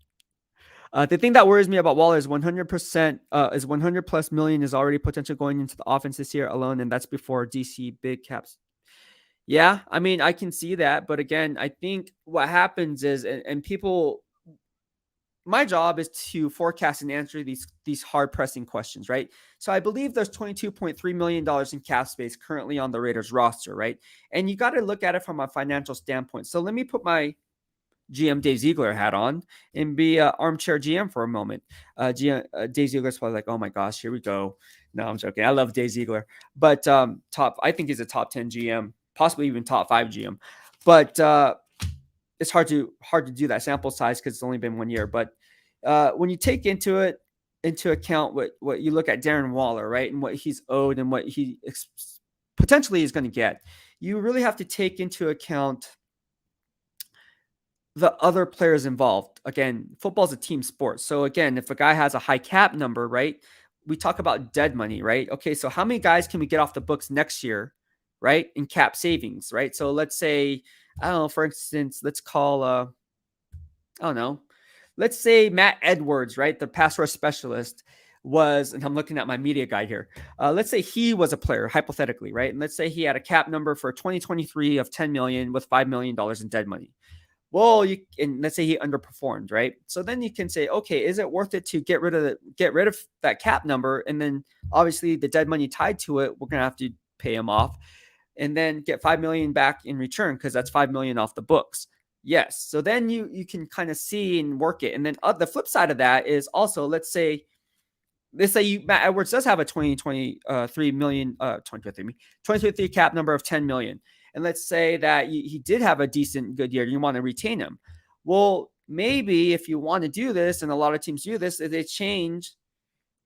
The thing that worries me about Waller is 100%, is 100 plus million is already potential going into the offense this year alone. And that's before DC big caps. Yeah, I can see that. But again, I think what happens is, and people, my job is to forecast and answer these hard pressing questions, right? So I believe there's $22.3 million in cap space currently on the Raiders roster, right? And you got to look at it from a financial standpoint. So let me put my GM Dave Ziegler hat on and be an armchair GM for a moment. Dave Ziegler's probably like, oh my gosh, here we go. No, I'm joking. I love Dave Ziegler, but I think he's a top 10 GM, possibly even top 5 GM. But it's hard to do that sample size because it's only been 1 year. But when you take into account what you look at Darren Waller, right, and what he's owed and what he potentially is going to get, you really have to take into account the other players involved. Again, football is a team sport. So again, if a guy has a high cap number, right? We talk about dead money, right? Okay, so how many guys can we get off the books next year, right? In cap savings, right? So let's say, I don't know, for instance, let's call I don't know. Let's say Matt Edwards, right? The pass rush specialist was, and I'm looking at my media guide here. Let's say he was a player, hypothetically, right? And let's say he had a cap number for 2023 of 10 million with $5 million in dead money. Well, and let's say he underperformed, right? So then you can say, okay, is it worth it to get rid of that cap number, and then obviously the dead money tied to it, we're gonna have to pay him off, and then get 5 million back in return because that's 5 million off the books. Yes. So then you can kind of see and work it. And then the flip side of that is also, let's say Matt Edwards does have a 2023 million 2023 cap number of 10 million. And let's say that he did have a decent good year. You want to retain him. Well, maybe if you want to do this, and a lot of teams do this, they change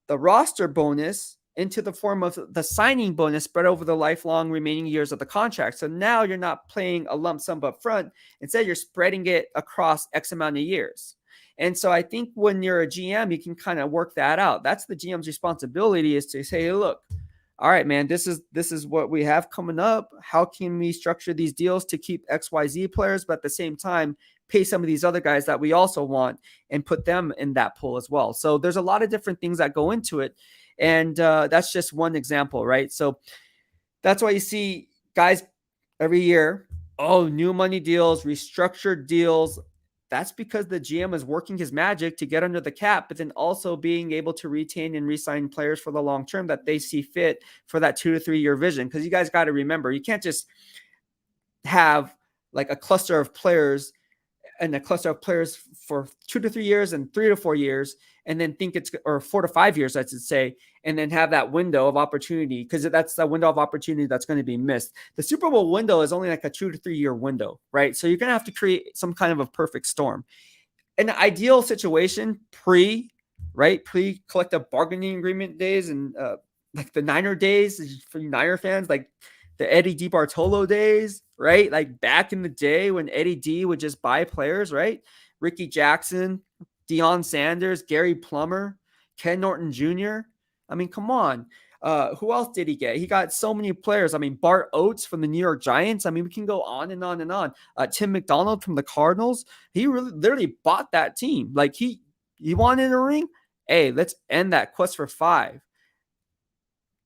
the roster bonus into the form of the signing bonus spread over the lifelong remaining years of the contract. So now you're not paying a lump sum up front. Instead, you're spreading it across X amount of years. And so I think when you're a GM, you can kind of work that out. That's the GM's responsibility, is to say, hey, look, all right, man, this is what we have coming up. How can we structure these deals to keep XYZ players, but at the same time, pay some of these other guys that we also want and put them in that pool as well. So there's a lot of different things that go into it. And that's just one example, right? So that's why you see guys every year, new money deals, restructured deals. That's because the GM is working his magic to get under the cap, but then also being able to retain and re-sign players for the long term that they see fit for that 2 to 3 year vision. Because you guys got to remember, you can't just have like a cluster of players for 2 to 3 years and 3 to 4 years, and then think or 4 to 5 years, I should say, and then have that window of opportunity, because that's the window of opportunity that's going to be missed. The Super Bowl window is only like a 2 to 3 year window, right? So you're going to have to create some kind of a perfect storm. An ideal situation pre-collective bargaining agreement days, and like the Niner days for Niner fans, like the Eddie DiBartolo days, right? Like back in the day when Eddie D would just buy players, right? Ricky Jackson, Deion Sanders, Gary Plummer, Ken Norton Jr. I mean, come on. Who else did he get? He got so many players. I mean, Bart Oates from the New York Giants. I mean, we can go on and on and on. Tim McDonald from the Cardinals. He really literally bought that team. Like he wanted a ring. Hey, let's end that quest for 5.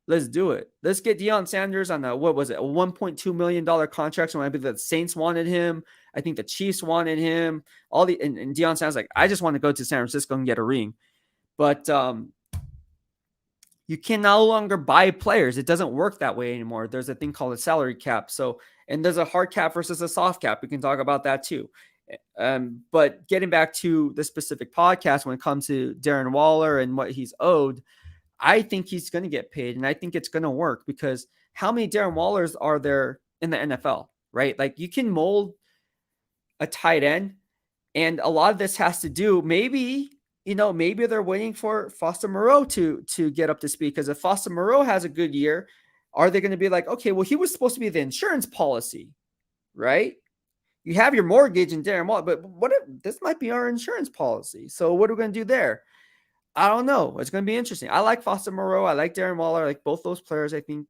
Let's do it. Let's get Deion Sanders on a $1.2 million contract. So maybe the Saints wanted him. I think the Chiefs wanted him. And Deion Sanders like, I just want to go to San Francisco and get a ring. But you can no longer buy players. It doesn't work that way anymore. There's a thing called a salary cap. So, and there's a hard cap versus a soft cap. We can talk about that too. But getting back to the specific podcast, when it comes to Darren Waller and what he's owed, I think he's going to get paid, and I think it's going to work, because how many Darren Wallers are there in the NFL, right? Like, you can mold a tight end, and a lot of this has to do, maybe they're waiting for Foster Moreau to get up to speed, because if Foster Moreau has a good year, are they going to be like, okay, well, he was supposed to be the insurance policy, right? You have your mortgage and Darren Waller, but what if this might be our insurance policy? So what are we going to do there? I don't know. It's going to be interesting. I like Foster Moreau. I like Darren Waller. I like both those players. I think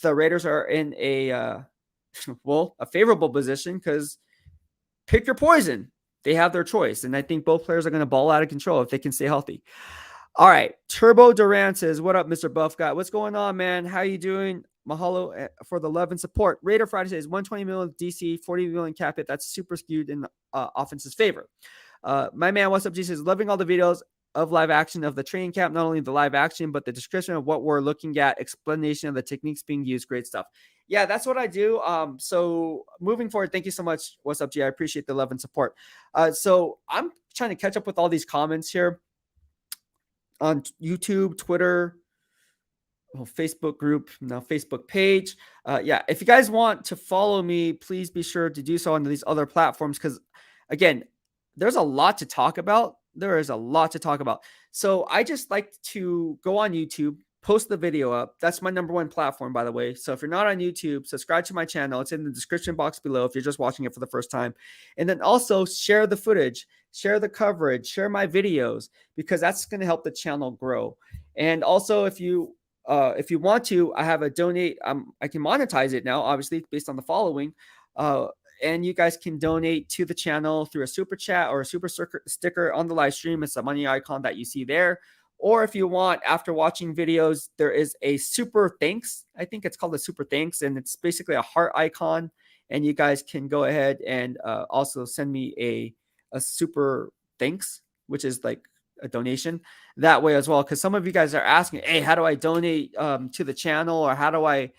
the Raiders are in a favorable position, because pick your poison. They have their choice. And I think both players are going to ball out of control if they can stay healthy. All right. Turbo Duran says, what up, Mr. Buff Guy? What's going on, man? How you doing? Mahalo for the love and support. Raider Friday says 120 million DC, 40 million cap hit. That's super skewed in the offense's favor. My man, what's up, G, says, loving all the videos of live action of the training camp, not only the live action, but the description of what we're looking at, explanation of the techniques being used. Great stuff. Yeah, that's what I do. So moving forward, thank you so much. What's up, G? I appreciate the love and support. So I'm trying to catch up with all these comments here on YouTube, Twitter, Facebook group, now Facebook page. If you guys want to follow me, please be sure to do so on these other platforms, because again, there's a lot to talk about. There is a lot to talk about. So I just like to go on YouTube, post the video up. That's my number one platform, by the way. So if you're not on YouTube, subscribe to my channel. It's in the description box below if you're just watching it for the first time. And then also share the footage, share the coverage, share my videos, because that's going to help the channel grow. And also, if you want to, I have a donate. I can monetize it now, obviously based on the following. And you guys can donate to the channel through a super chat or a super sticker on the live stream. It's the money icon that you see there. Or if you want, after watching videos, there is a super thanks. I think it's called a super thanks, and it's basically a heart icon. And you guys can go ahead and also send me a super thanks, which is like a donation that way as well. Because some of you guys are asking, hey, how do I donate to the channel, or how do I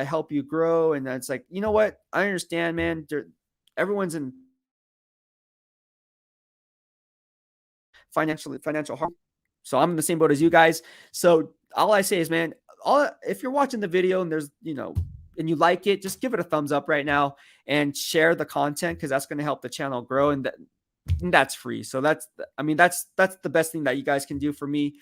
help you grow? And it's like, you know what? I understand, man. Everyone's in financial harm. So I'm in the same boat as you guys. So all I say is, man, if you're watching the video and there's, and you like it, just give it a thumbs up right now and share the content, because that's going to help the channel grow. And that's free. So that's the best thing that you guys can do for me.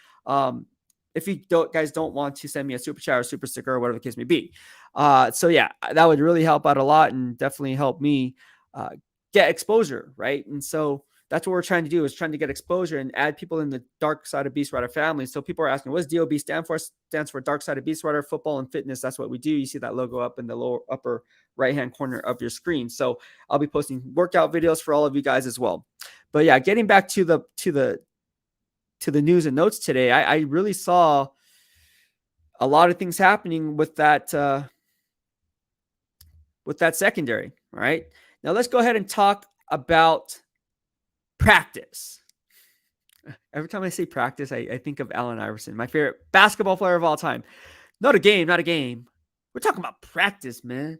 If you guys don't want to send me a super chat or super sticker or whatever the case may be. So yeah, that would really help out a lot and definitely help me get exposure, right? And so that's what we're trying to do, is trying to get exposure and add people in the dark side of BEASTwriter family. So people are asking, what does DOB stand for? Stands for Dark Side of BEASTwriter, Football and Fitness. That's what we do. You see that logo up in the lower upper right-hand corner of your screen. So I'll be posting workout videos for all of you guys as well. But yeah, getting back to the news and notes today, I really saw a lot of things happening with that secondary. All right. Now let's go ahead and talk about practice. Every time I say practice, I think of Allen Iverson, my favorite basketball player of all time. Not a game. We're talking about practice, man.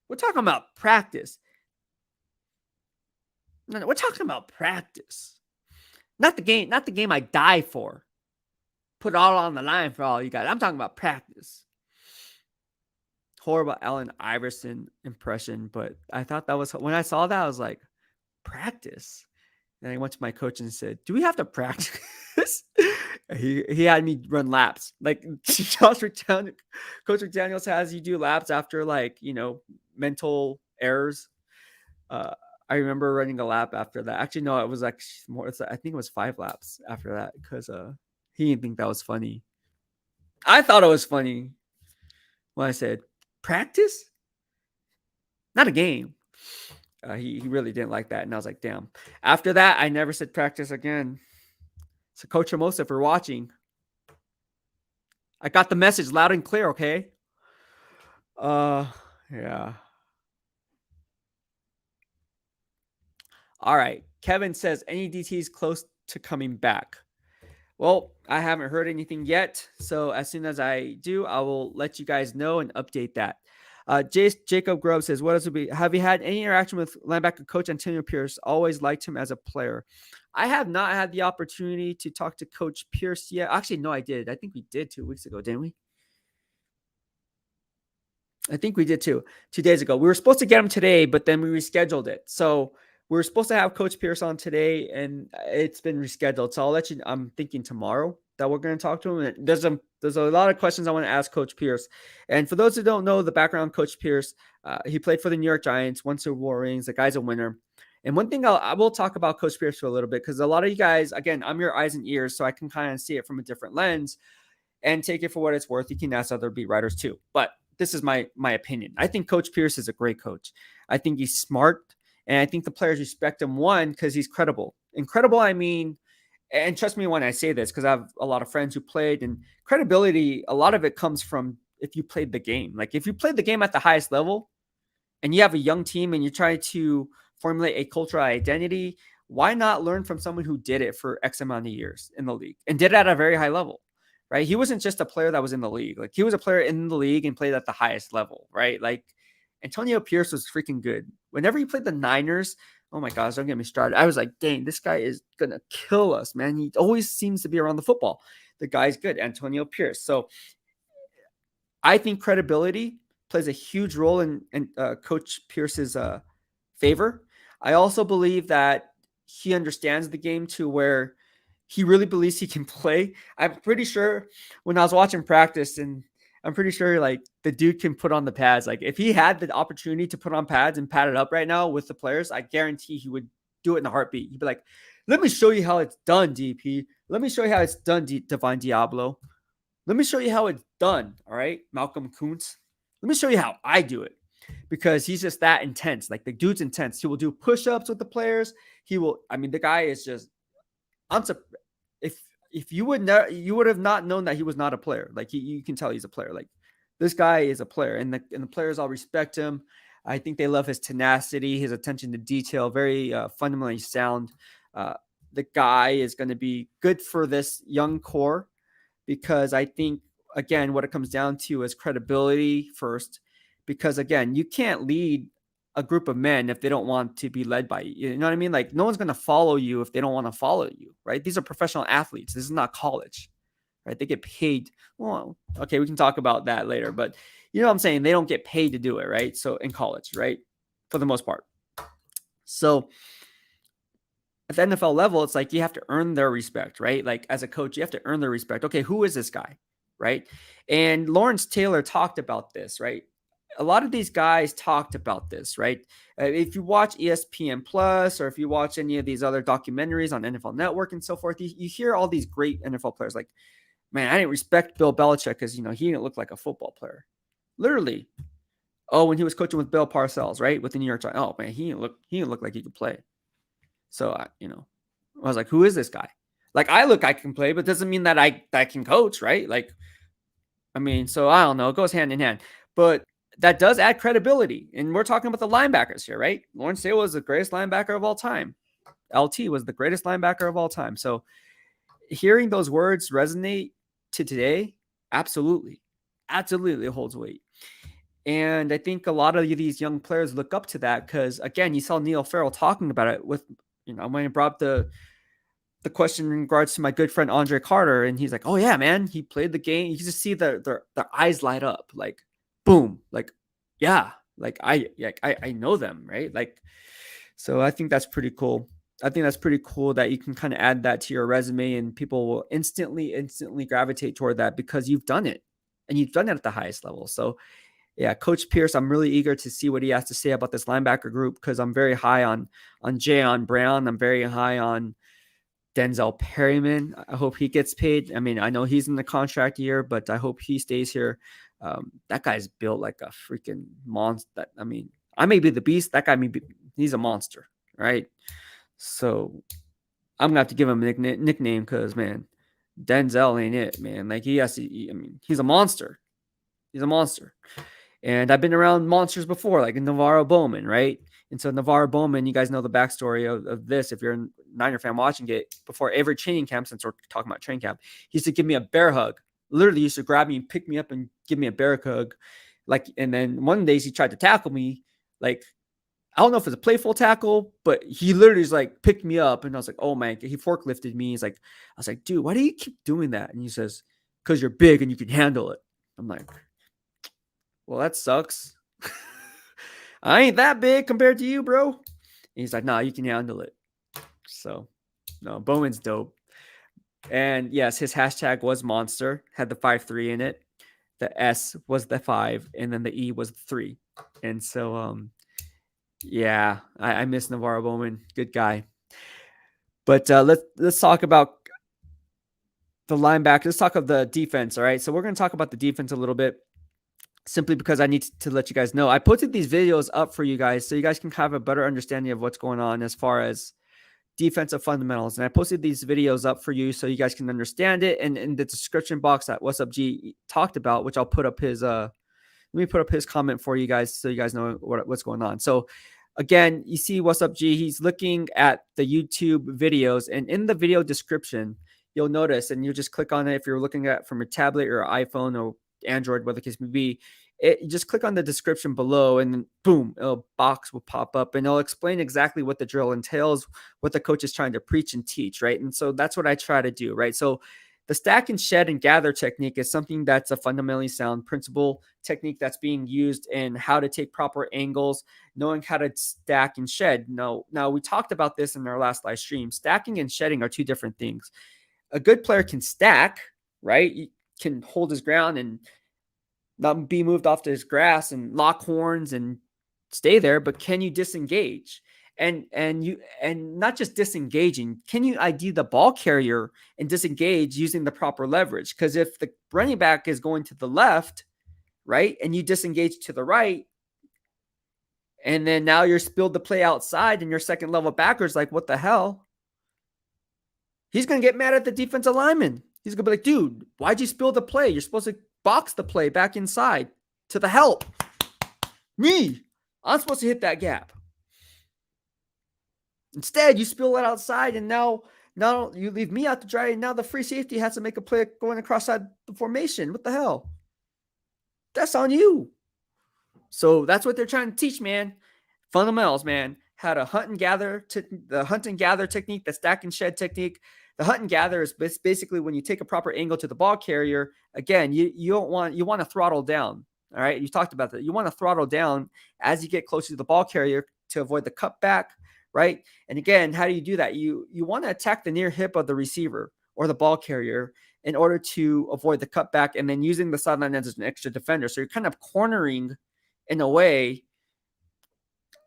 We're talking about practice. No, we're talking about practice. Not the game I die for. Put it all on the line for all you guys. I'm talking about practice. Horrible Allen Iverson impression, but I thought that was, when I saw that, I was like, practice. And I went to my coach and said, do we have to practice? he had me run laps. Like Coach McDaniels has you do laps after, like, mental errors. I remember running a lap after that. Actually, no, it was like more. I think it was 5 laps after that, because he didn't think that was funny. I thought it was funny when I said practice, not a game. He really didn't like that, and I was like, damn. After that, I never said practice again. So, Coach Hermosa, if you're watching, I got the message loud and clear. Okay. Yeah. All right. Kevin says, any DTs close to coming back? Well, I haven't heard anything yet. So as soon as I do, I will let you guys know and update that. Jacob Grove says, what else would be? Have you had any interaction with linebacker coach Antonio Pierce? Always liked him as a player. I have not had the opportunity to talk to Coach Pierce yet. Actually, no, I did. I think we did 2 weeks ago, didn't we? I think we did 2 days ago. We were supposed to get him today, but then we rescheduled it. So we were supposed to have Coach Pierce on today, and it's been rescheduled. So I'll let you. I'm thinking tomorrow that we're going to talk to him. And there's a lot of questions I want to ask Coach Pierce. And for those who don't know the background of Coach Pierce, he played for the New York Giants, won Super Bowl rings. The guy's a winner. And one thing I will talk about Coach Pierce for a little bit, because a lot of you guys, again, I'm your eyes and ears, so I can kind of see it from a different lens and take it for what it's worth. You can ask other beat writers too, but this is my opinion. I think Coach Pierce is a great coach. I think he's smart. And I think the players respect him, one, because he's credible. Incredible, I mean, and trust me when I say this, because I have a lot of friends who played, and credibility, a lot of it comes from if you played the game. Like if you played the game at the highest level and you have a young team and you try to formulate a cultural identity, why not learn from someone who did it for X amount of years in the league and did it at a very high level, right? He wasn't just a player that was in the league. Like he was a player in the league and played at the highest level, right? Like Antonio Pierce was freaking good. Whenever he played the Niners, oh my gosh, don't get me started. I was like, dang, this guy is going to kill us, man. He always seems to be around the football. The guy's good, Antonio Pierce. So I think credibility plays a huge role in Coach Pierce's favor. I also believe that he understands the game to where he really believes he can play. I'm pretty sure when I was watching practice, and I'm pretty sure like the dude can put on the pads. Like if he had the opportunity to put on pads and pad it up right now with the players, I guarantee he would do it in a heartbeat. He'd be like, "Let me show you how it's done, DP. Let me show you how it's done, Divine Diablo. Let me show you how it's done. All right, Malcolm Kuntz. Let me show you how I do it." Because he's just that intense. Like the dude's intense. He will do push-ups with the players. He will. I mean, the guy is just. I'm if you would you would have not known that he was not a player. Like you can tell he's a player. Like this guy is a player, and the players all respect him. I think they love his tenacity, his attention to detail, very fundamentally sound. The guy is going to be good for this young core because I think, again, what it comes down to is credibility first. Because, again, you can't lead a group of men if they don't want to be led by you. You know what I mean? Like, no one's going to follow you if they don't want to follow you, right? These are professional athletes. This is not college, right? They get paid. Well, okay, we can talk about that later. But you know what I'm saying? They don't get paid to do it, right? So in college, right? For the most part. So at the NFL level, it's like you have to earn their respect, right? Like as a coach, you have to earn their respect. Okay, who is this guy, right? And Lawrence Taylor talked about this, right? A lot of these guys talked about this, right? If you watch ESPN Plus or if you watch any of these other documentaries on NFL Network and so forth, you hear all these great NFL players like, man, I didn't respect Bill Belichick because, you know, he didn't look like a football player. Literally. Oh, when he was coaching with Bill Parcells, right? With the New York Giants. Oh, man, he didn't look like he could play. So, I was like, who is this guy? Like, I can play, but doesn't mean that I can coach, right? Like, I mean, so I don't know. It goes hand in hand. But that does add credibility. And we're talking about the linebackers here, right? Lawrence Taylor was the greatest linebacker of all time. LT was the greatest linebacker of all time. So hearing those words resonate to today, absolutely. Absolutely holds weight. And I think a lot of these young players look up to that because, again, you saw Neil Farrell talking about it with, when I brought the question in regards to my good friend Andre Carter, and he's like, "Oh yeah, man, he played the game." You just see their eyes light up, like, boom, like, yeah, like I know them, right? Like, so I think that's pretty cool. I think that's pretty cool that you can kind of add that to your resume, and people will instantly gravitate toward that because you've done it, and you've done it at the highest level. So yeah, Coach Pierce, I'm really eager to see what he has to say about this linebacker group because I'm very high on Jayon Brown. I'm very high on Denzel Perryman. I hope he gets paid. I mean, I know he's in the contract year, but I hope he stays here. That guy's built like a freaking monster. I mean, I may be the beast. That guy he's a monster, right? So I'm gonna have to give him a nickname because, man, Denzel ain't it, man. Like he's a monster. He's a monster. And I've been around monsters before, like Navarro Bowman, right? And so Navarro Bowman, you guys know the backstory of this. If you're a Niner fan watching it, before every training camp, since we're talking about training camp, he used to give me a bear hug. Literally used to grab me and pick me up and give me a bear hug. Like, and then one day he tried to tackle me. Like, I don't know if it's a playful tackle, but he literally just like picked me up. And I was like, oh man, he forklifted me. I was like, dude, why do you keep doing that? And he says, because you're big and you can handle it. I'm like, well, that sucks. I ain't that big compared to you, bro. And he's like, nah, you can handle it. So, no, Bowman's dope. And yes, his hashtag was monster, had the 5-3 in it. The S was the 5, and then the E was the 3. And so, yeah, I miss Navarro Bowman. Good guy. But let's talk about the linebacker. Let's talk of the defense. All right. So we're going to talk about the defense a little bit. Simply because I need to let you guys know. I posted these videos up for you guys so you guys can have a better understanding of what's going on as far as defensive fundamentals. And I posted these videos up for you so you guys can understand it. And in the description box that What's Up G talked about, which I'll put up his let me put up his comment for you guys so you guys know what's going on. So again, you see What's Up G, he's looking at the YouTube videos, and in the video description, you'll notice, and you just click on it if you're looking at from a tablet or iPhone or Android, whatever the case may be, you just click on the description below and then boom, a box will pop up and it'll explain exactly what the drill entails, what the coach is trying to preach and teach, right? And so that's what I try to do, right? So the stack and shed and gather technique is something that's a fundamentally sound principle technique that's being used in how to take proper angles, knowing how to stack and shed. Now we talked about this in our last live stream. Stacking and shedding are two different things. a good player can stack, right? He can hold his ground and not be moved off to his grass and lock horns and stay there, but can you disengage? And not just disengaging, can you ID the ball carrier and disengage using the proper leverage? Because if the running back is going to the left, right, and you disengage to the right, and then now you're spilled the play outside and your second level backer's like, what the hell? He's going to get mad at the defensive lineman. He's going to be like, dude, why'd you spill the play? You're supposed to box the play back inside to the help. Me, I'm supposed to hit that gap. Instead, you spill it outside, and now you leave me out to dry, and now the free safety has to make a play going across side the formation. What the hell? That's on you. So that's what they're trying to teach, man. Fundamentals, man. How to hunt and gather, the hunt and gather technique, the stack and shed technique. The hunt and gather is basically when you take a proper angle to the ball carrier. Again, you want to throttle down. All right, you talked about that. You want to throttle down as you get closer to the ball carrier to avoid the cutback, right? And again, how do you do that? You want to attack the near hip of the receiver or the ball carrier in order to avoid the cutback, and then using the sideline as an extra defender. So you're kind of cornering in a way,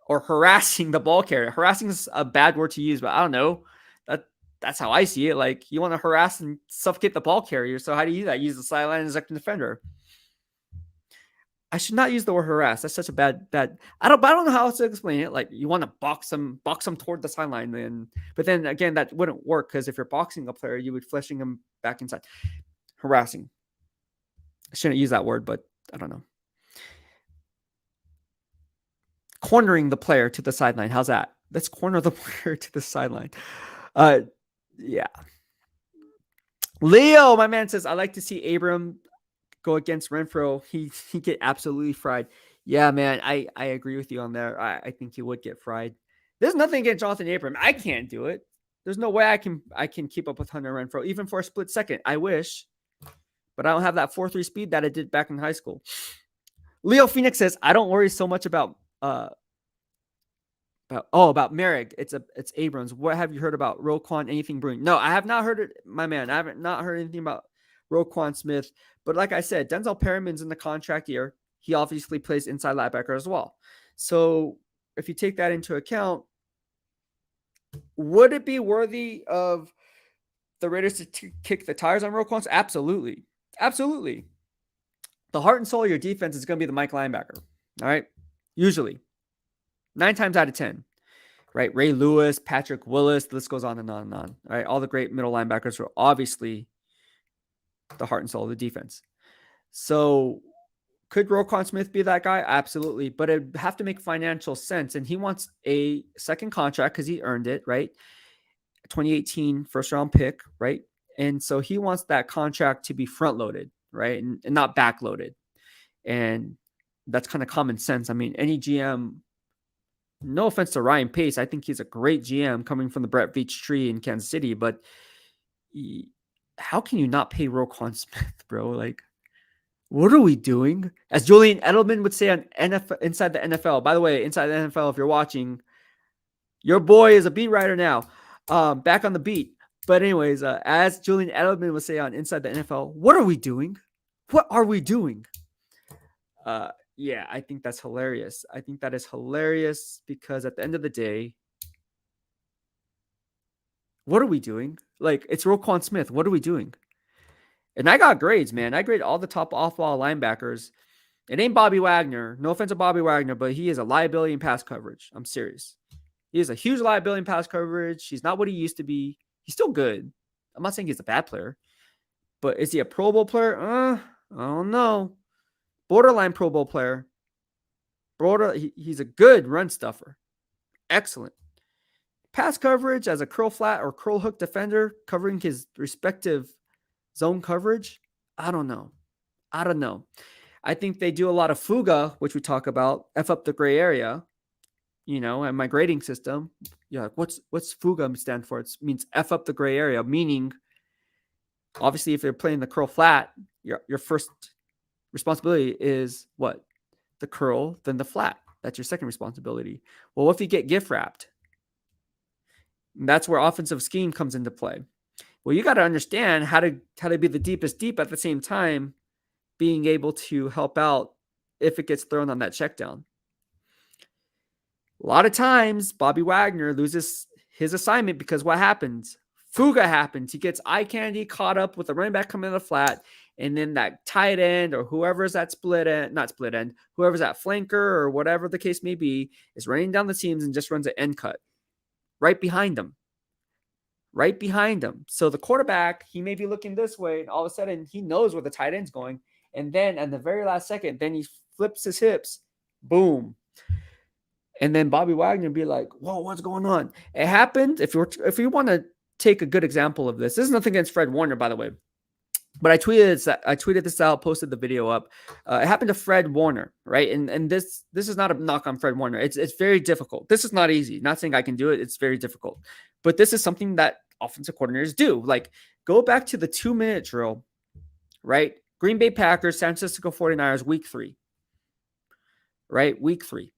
or harassing the ball carrier. Harassing is a bad word to use, but I don't know. That's how I see it. Like, you want to harass and suffocate the ball carrier. So how do you do that? Use the sideline as a defender. I should not use the word harass. That's such a bad. I don't know how else to explain it. Like, you want to box them toward the sideline, but then again, that wouldn't work, because if you're boxing a player, you would fleshing them back inside. Harassing. I shouldn't use that word, but I don't know. Cornering the player to the sideline. How's that? Let's corner the player to the sideline. Yeah. Leo, my man, says, I like to see Abram go against Renfro. He get absolutely fried. Yeah, man, I agree with you on that. I think he would get fried. There's nothing against Jonathan Abram. I can't do it. There's no way I can keep up with Hunter Renfro, even for a split second. I wish, but I don't have that 4.3 speed that I did back in high school. Leo Phoenix says, I don't worry so much about Marig. It's Abrams. What have you heard about Roquan? Anything brewing? No, I have not heard it, my man. I haven't not heard anything about Roquan Smith. But like I said, Denzel Perriman's in the contract year. He obviously plays inside linebacker as well. So if you take that into account, would it be worthy of the Raiders to kick the tires on Roquan? Absolutely. Absolutely. The heart and soul of your defense is going to be the Mike linebacker. All right. Usually 9 times out of 10, right? Ray Lewis, Patrick Willis, the list goes on and on and on. All right. All the great middle linebackers were obviously the heart and soul of the defense. So could Roquan Smith be that guy? Absolutely. But it'd have to make financial sense. And he wants a second contract because he earned it, right? 2018 first round pick, right? And so he wants that contract to be front loaded, right? And not back loaded. And that's kind of common sense. I mean, any GM, no offense to Ryan Pace, I think he's a great GM coming from the Brett Veach tree in Kansas City, but how can you not pay Roquan Smith, bro? Like, what are we doing? As Julian Edelman would say on Inside the NFL. By the way, Inside the NFL, if you're watching, your boy is a beat writer now. Back on the beat. But anyways, as Julian Edelman would say on Inside the NFL, what are we doing? What are we doing? Yeah, I think that's hilarious. I think that is hilarious because at the end of the day, what are we doing? Like, it's Roquan Smith. What are we doing? And I got grades, man. I grade all the top off-ball linebackers. It ain't Bobby Wagner. No offense to Bobby Wagner, but he is a liability in pass coverage. I'm serious. He is a huge liability in pass coverage. He's not what he used to be. He's still good. I'm not saying he's a bad player. But is he a Pro Bowl player? I don't know. Borderline Pro Bowl player. He's a good run stuffer. Excellent. Pass coverage as a curl flat or curl hook defender covering his respective zone coverage. I don't know. I think they do a lot of fuga, which we talk about, F up the gray area, and my grading system. Yeah, what's fuga stand for? It means F up the gray area, meaning obviously if they're playing the curl flat, your first responsibility is what? The curl, then the flat. That's your second responsibility. Well, what if you get gift wrapped? And that's where offensive scheme comes into play. Well, you got to understand how to be the deepest deep at the same time being able to help out if it gets thrown on that check down. A lot of times, Bobby Wagner loses his assignment because what happens? Fuga happens. He gets eye candy caught up with the running back coming in the flat, and then that tight end or whoever's that whoever's that flanker or whatever the case may be is running down the seams and just runs an end cut right behind them. Right behind him. So the quarterback, he may be looking this way, and all of a sudden he knows where the tight end's going. And then at the very last second, then he flips his hips. Boom. And then Bobby Wagner be like, whoa, what's going on? It happened. If you want to take a good example of this is nothing against Fred Warner, by the way. But I tweeted this out, posted the video up. It happened to Fred Warner, right? And this is not a knock on Fred Warner. It's very difficult. This is not easy. Not saying I can do it. It's very difficult. But this is something that offensive coordinators do. Like, go back to the 2-minute drill, right? Green Bay Packers, San Francisco 49ers, week 3. Right? Week 3.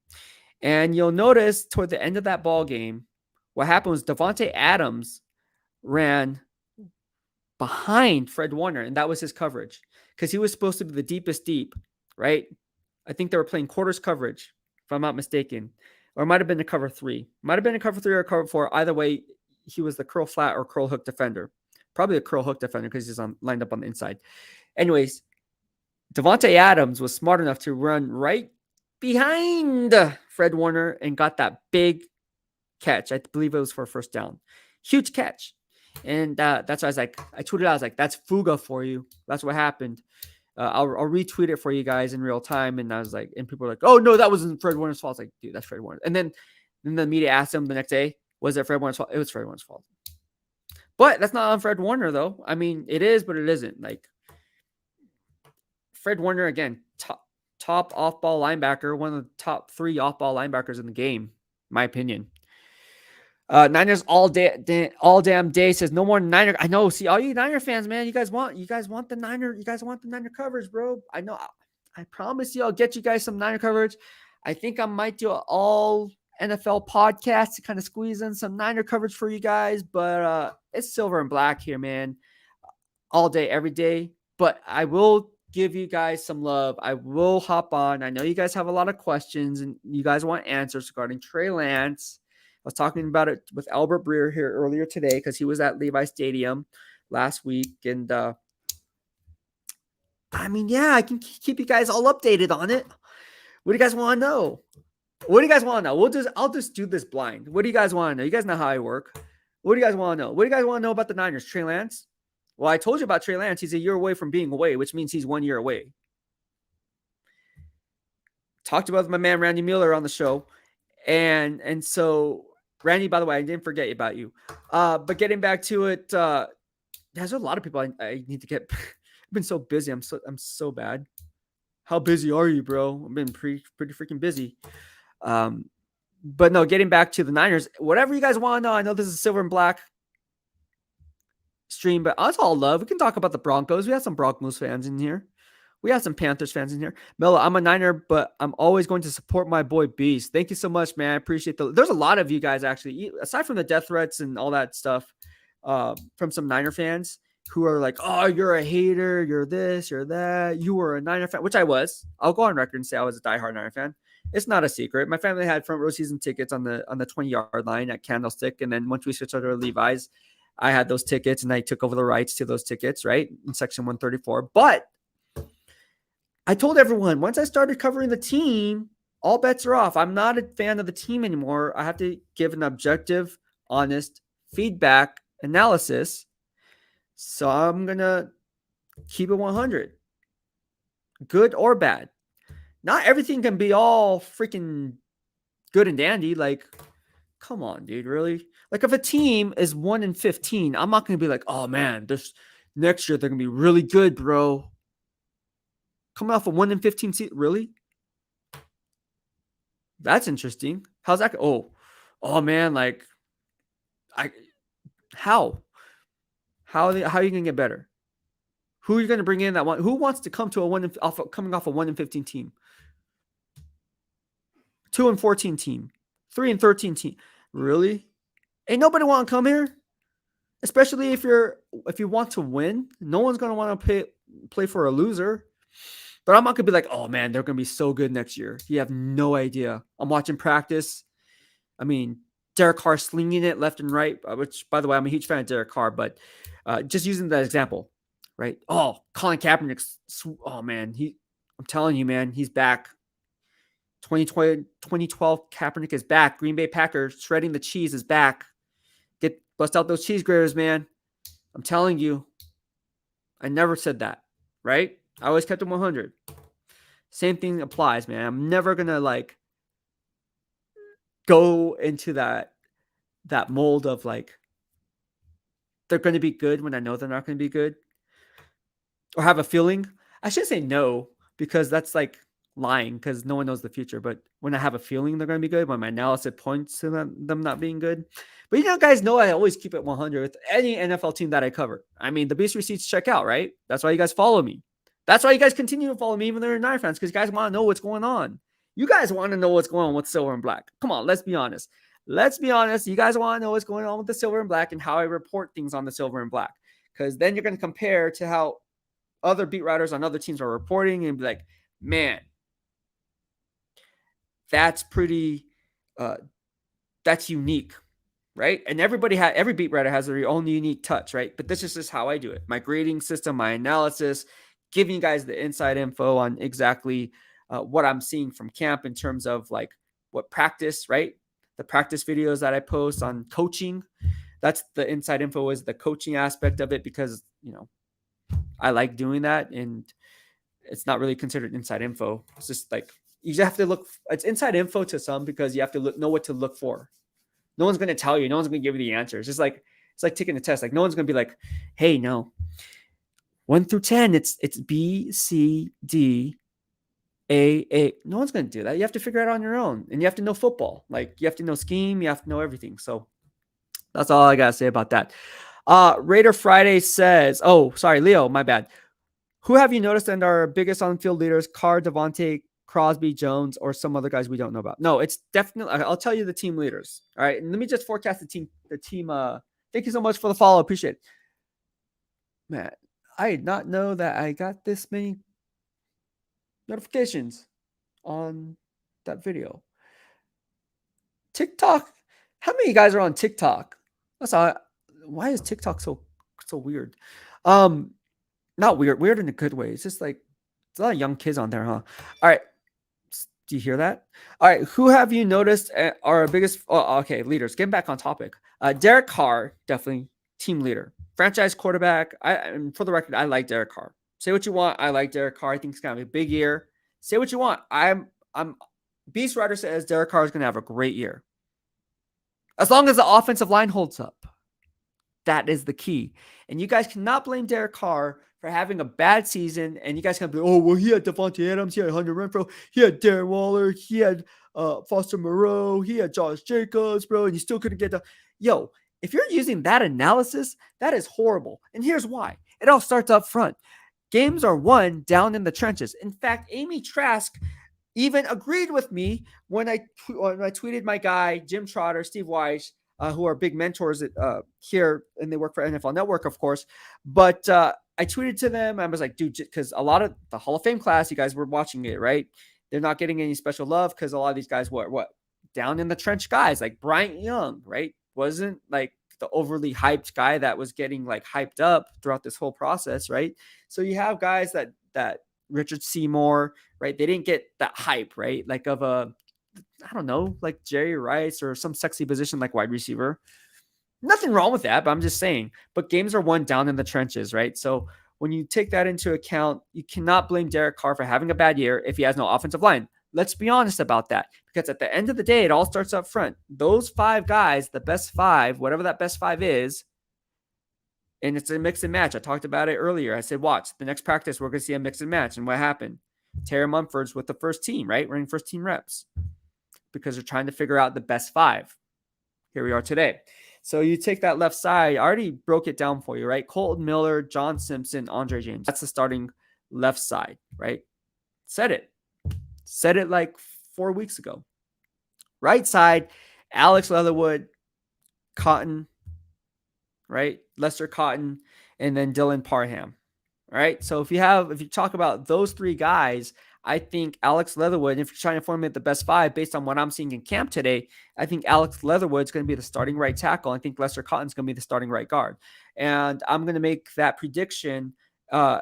And you'll notice toward the end of that ball game, what happened was Davante Adams ran behind Fred Warner, and that was his coverage because he was supposed to be the deepest deep, right? I think they were playing quarters coverage, if I'm not mistaken, or it might have been a cover 3. Might have been a cover 3 or a cover 4. Either way, he was the curl flat or curl hook defender. Probably a curl hook defender because he's lined up on the inside. Anyways, Davante Adams was smart enough to run right behind Fred Warner and got that big catch. I believe it was for a first down. Huge catch. And that's why I tweeted out, I was like, that's Fuga for you. That's what happened. I'll retweet it for you guys in real time. And I was like, and people were like, oh no, that wasn't Fred Warner's fault. I was like, dude, that's Fred Warner. And then the media asked him the next day, was it Fred Warner's fault? It was Fred Warner's fault. But that's not on Fred Warner though. I mean, it is, but it isn't. Like, Fred Warner, again, top off-ball linebacker, one of the top 3 off-ball linebackers in the game, in my opinion. Niners all damn day says no more Niner. I know. See, all you Niner fans, man, you guys want the Niner coverage, bro. I know. I promise you, I'll get you guys some Niner coverage. I think I might do an all NFL podcast to kind of squeeze in some Niner coverage for you guys, but it's silver and black here, man. All day, every day. But I will give you guys some love. I will hop on. I know you guys have a lot of questions and you guys want answers regarding Trey Lance. I was talking about it with Albert Breer here earlier today because he was at Levi Stadium last week. And I mean, yeah, I can keep you guys all updated on it. What do you guys want to know? I'll just do this blind. What do you guys want to know? You guys know how I work. What do you guys want to know? What do you guys want to know about the Niners? Trey Lance? Well, I told you about Trey Lance. He's a year away from being away, which means he's 1 year away. Talked about my man Randy Mueller on the show. And so, Randy, by the way, I didn't forget about you. But getting back to it, there's a lot of people I need to get. I've been so busy. I'm so bad. How busy are you, bro? I've been pretty freaking busy. But no, getting back to the Niners, whatever you guys want to know. I know this is silver and black stream, but it's all love. We can talk about the Broncos. We have some Broncos fans in here. We have some Panthers fans in here. Melo, I'm a Niner, but I'm always going to support my boy Beast. Thank you so much, man. I appreciate there's a lot of you guys actually, aside from the death threats and all that stuff, from some Niner fans who are like, oh, you're a hater, you're this, you're that, you were a Niner fan, which I was. I'll go on record and say I was a diehard Niner fan. It's not a secret. My family had front row season tickets on the 20-yard line at Candlestick, and then once we switched over to Levi's, I had those tickets, and I took over the rights to those tickets, right, in Section 134. But I told everyone, once I started covering the team, all bets are off. I'm not a fan of the team anymore. I have to give an objective, honest feedback analysis. So I'm going to keep it 100. Good or bad. Not everything can be all freaking good and dandy. Like, come on, dude, really? Like, if a team is 1-15, I'm not going to be like, oh, man, this next year they're going to be really good, bro. Coming off a 1-15 season, really? That's interesting. How's that? Oh, man, like, how? How are you going to get better? Who are you going to bring in that one? Who wants to come to coming off a 1-15 team? 2-14 team, 3-13 team. Really? Ain't nobody want to come here? Especially if you want to win, no one's gonna want to play for a loser. But I'm not gonna be like, oh man, they're gonna be so good next year. You have no idea. I'm watching practice. I mean, Derek Carr slinging it left and right, which, by the way, I'm a huge fan of Derek Carr, but just using that example, right? Oh, Colin Kaepernick. Oh, man. I'm telling you, man, he's back. 2012, Kaepernick is back. Green Bay Packers shredding the cheese is back. Bust out those cheese graters, man. I'm telling you. I never said that, right? I always kept it 100. Same thing applies, man. I'm never going to like go into that mold of like they're going to be good when I know they're not going to be good, or have a feeling. I should say no, because that's like lying, because no one knows the future. But when I have a feeling they're going to be good, when my analysis points to them not being good. But guys know I always keep it 100 with any NFL team that I cover. I mean, the Beast receipts check out, right? That's why you guys follow me. That's why you guys continue to follow me even though you're Niner fans, because you guys want to know what's going on. You guys want to know what's going on with silver and black. Come on, let's be honest. Let's be honest. You guys want to know what's going on with the silver and black and how I report things on the silver and black. Because then you're going to compare to how other beat writers on other teams are reporting and be like, man, that's pretty, that's unique, right? And every beat writer has their own unique touch, right? But this is just how I do it. My grading system, my analysis, giving you guys the inside info on exactly what I'm seeing from camp in terms of like what practice, right? The practice videos that I post on coaching. That's the inside info, is the coaching aspect of it, because, I like doing that, and it's not really considered inside info. It's just like you just have to look. It's inside info to some because you have to know what to look for. No one's going to tell you. No one's going to give you the answers. It's like taking a test. Like no one's going to be like, "Hey, no, 1 through 10, it's B, C, D, A. No one's going to do that. You have to figure it out on your own, and you have to know football. Like you have to know scheme. You have to know everything. So that's all I gotta say about that. Raider Friday says, "Oh, sorry, Leo, my bad. Who have you noticed and our biggest on-field leaders? Carr, Devontae, Crosby, Jones, or some other guys we don't know about?" No, it's definitely. I'll tell you the team leaders. All right, and let me just forecast the team. Thank you so much for the follow. Appreciate it, man. I did not know that I got this many notifications on that video. TikTok. How many guys are on TikTok? That's all. Why is TikTok so weird? Not weird. Weird in a good way. It's just like it's a lot of young kids on there, huh? All right. Do you hear that? All right. Who have you noticed are our biggest? Oh, okay, leaders. Getting back on topic. Derek Carr, definitely team leader, franchise quarterback. And for the record, I like Derek Carr. Say what you want. I like Derek Carr. I think it's gonna be a big year. Say what you want. I'm BEASTwriter says Derek Carr is gonna have a great year, as long as the offensive line holds up. That is the key. And you guys cannot blame Derek Carr for having a bad season. And you guys can be, oh, well, he had Devontae Adams, he had Hunter Renfro, he had Darren Waller, he had Foster Moreau, he had Josh Jacobs, bro, and you still couldn't get the. Yo, if you're using that analysis, that is horrible. And here's why. It all starts up front. Games are won down in the trenches. In fact, Amy Trask even agreed with me when I tweeted my guy, Jim Trotter, Steve Weiss, who are big mentors here, and they work for NFL Network, of course. But I tweeted to them. I was like, dude, because a lot of the Hall of Fame class, you guys were watching it, right? They're not getting any special love because a lot of these guys were what down in the trench guys, like Bryant Young, right? Wasn't like the overly hyped guy that was getting like hyped up throughout this whole process, right? So you have guys that Richard Seymour, right? They didn't get that hype, right? Like of a, I don't know, like Jerry Rice or some sexy position like wide receiver. Nothing wrong with that, but I'm just saying. But games are won down in the trenches, right? So when you take that into account, you cannot blame Derek Carr for having a bad year if he has no offensive line. Let's be honest about that, because at the end of the day, it all starts up front. Those 5 guys, the best 5, whatever that best 5 is, and it's a mix and match. I talked about it earlier. I said, watch, the next practice, we're going to see a mix and match. And what happened? Terry Mumford's with the first team, right? Running first team reps because they're trying to figure out the best 5. Here we are today. So you take that left side. I already broke it down for you, right? Colton Miller, John Simpson, Andre James. That's the starting left side, right? Said it like 4 weeks ago. Right side, Alex Leatherwood, Cotton, right? Lester Cotton, and then Dylan Parham. Right. So if you talk about those three guys, I think Alex Leatherwood, if you're trying to formulate the best five based on what I'm seeing in camp today, I think Alex Leatherwood's going to be the starting right tackle. I think Lester Cotton's going to be the starting right guard. And I'm going to make that prediction